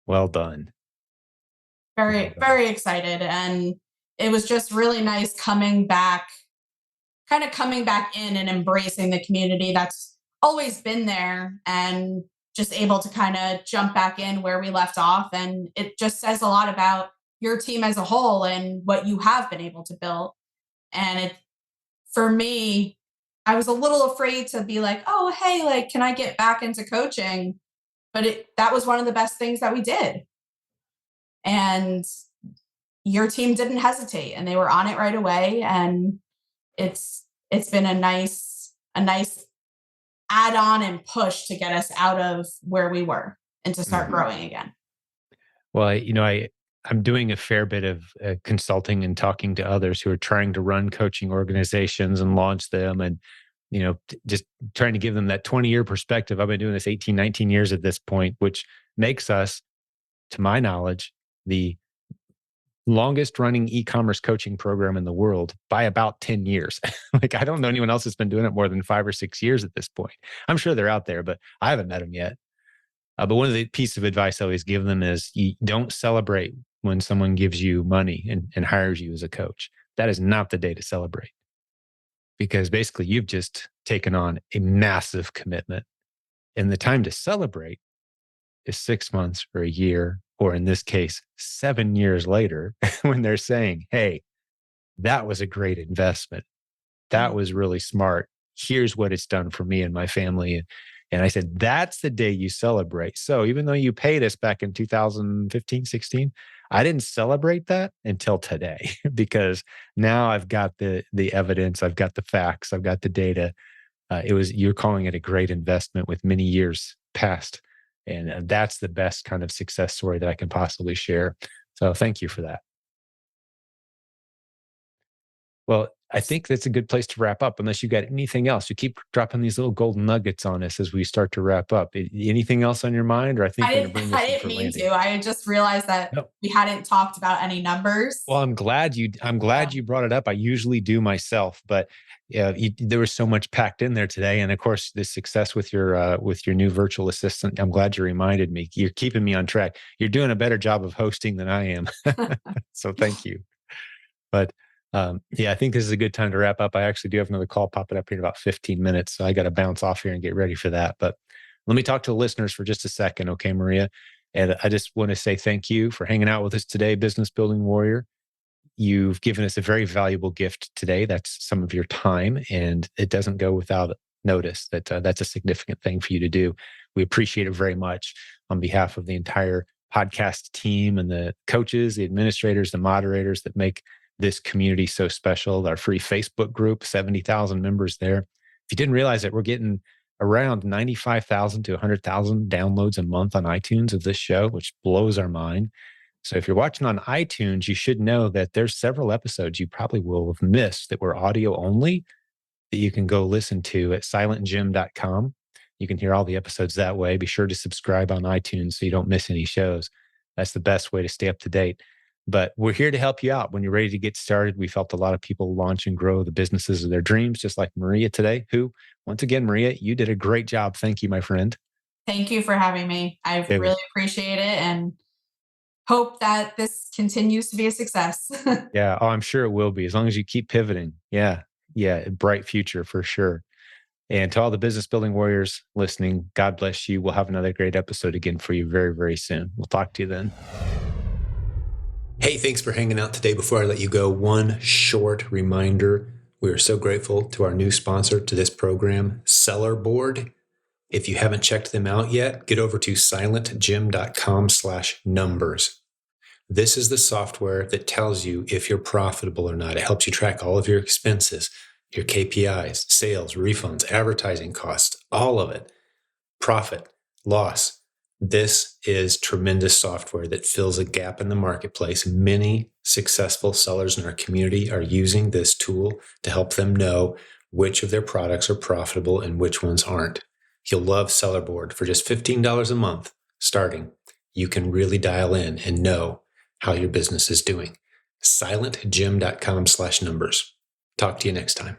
Well done. Well very, done. very excited. And it was just really nice coming back in and embracing the community that's always been there and just able to kind of jump back in where we left off. And it just says a lot about your team as a whole and what you have been able to build. And it, for me, I was a little afraid to be like, oh, hey, like, can I get back into coaching? But that was one of the best things that we did. And your team didn't hesitate and they were on it right away. And it's been a nice add on and push to get us out of where we were and to start Mhm. growing again. Well, I'm doing a fair bit of consulting and talking to others who are trying to run coaching organizations and launch them, and just trying to give them that 20-year perspective. I've been doing this 18, 19 years at this point, which makes us, to my knowledge, the longest running e-commerce coaching program in the world by about 10 years. Like, I don't know anyone else that's been doing it more than 5 or 6 years at this point. I'm sure they're out there, but I haven't met them yet. But one of the pieces of advice I always give them is you don't celebrate when someone gives you money and hires you as a coach. That is not the day to celebrate, because basically you've just taken on a massive commitment. And the time to celebrate is 6 months or a year, or in this case, 7 years later, when they're saying, hey, that was a great investment. That Mhm. was really smart. Here's what it's done for me and my family. And I said, that's the day you celebrate. So even though you paid us back in 2015, 16, I didn't celebrate that until today because now I've got the evidence, I've got the facts, I've got the data. You're calling it a great investment with many years past. And that's the best kind of success story that I can possibly share. So thank you for that. Well, I think that's a good place to wrap up, unless you got anything else. You keep dropping these little golden nuggets on us as we start to wrap up. Anything else on your mind? Or I think we're going to bring I this in didn't for mean landing. to. I just realized that No. we hadn't talked about any numbers. Well, I'm glad you brought it up. I usually do myself, but yeah, there was so much packed in there today. And of course, the success with your new virtual assistant. I'm glad you reminded me. You're keeping me on track. You're doing a better job of hosting than I am. So thank you. But yeah, I think this is a good time to wrap up. I actually do have another call popping up here in about 15 minutes. So I got to bounce off here and get ready for that. But let me talk to the listeners for just a second. Okay, Maria. And I just want to say thank you for hanging out with us today, Business Building Warrior. You've given us a very valuable gift today. That's some of your time, and it doesn't go without notice that that's a significant thing for you to do. We appreciate it very much on behalf of the entire podcast team and the coaches, the administrators, the moderators that make this community so special. Our free Facebook group, 70,000 members there. If you didn't realize it, we're getting around 95,000 to 100,000 downloads a month on iTunes of this show, which blows our mind. So if you're watching on iTunes, you should know that there's several episodes you probably will have missed that were audio only that you can go listen to at silentjim.com. You can hear all the episodes that way. Be sure to subscribe on iTunes so you don't miss any shows. That's the best way to stay up to date. But we're here to help you out when you're ready to get started. We've helped a lot of people launch and grow the businesses of their dreams, just like Maria today, who, once again, Maria, you did a great job. Thank you, my friend. Thank you for having me. I It really was, appreciate it and hope that this continues to be a success. yeah. Oh, I'm sure it will be as long as you keep pivoting. Yeah. Yeah. A bright future for sure. And to all the business building warriors listening, God bless you. We'll have another great episode again for you very, very soon. We'll talk to you then. Hey, thanks for hanging out today. Before I let you go, one short reminder. We are so grateful to our new sponsor to this program, Seller Board. If you haven't checked them out yet, get over to silentjimdotcom/numbers. This is the software that tells you if you're profitable or not. It helps you track all of your expenses, your KPIs, sales, refunds, advertising costs, all of it. Profit, loss. This is tremendous software that fills a gap in the marketplace. Many successful sellers in our community are using this tool to help them know which of their products are profitable and which ones aren't. You'll love Seller Board. For just $15 a month starting, you can really dial in and know how your business is doing. silentjim.com/numbers. Talk to you next time.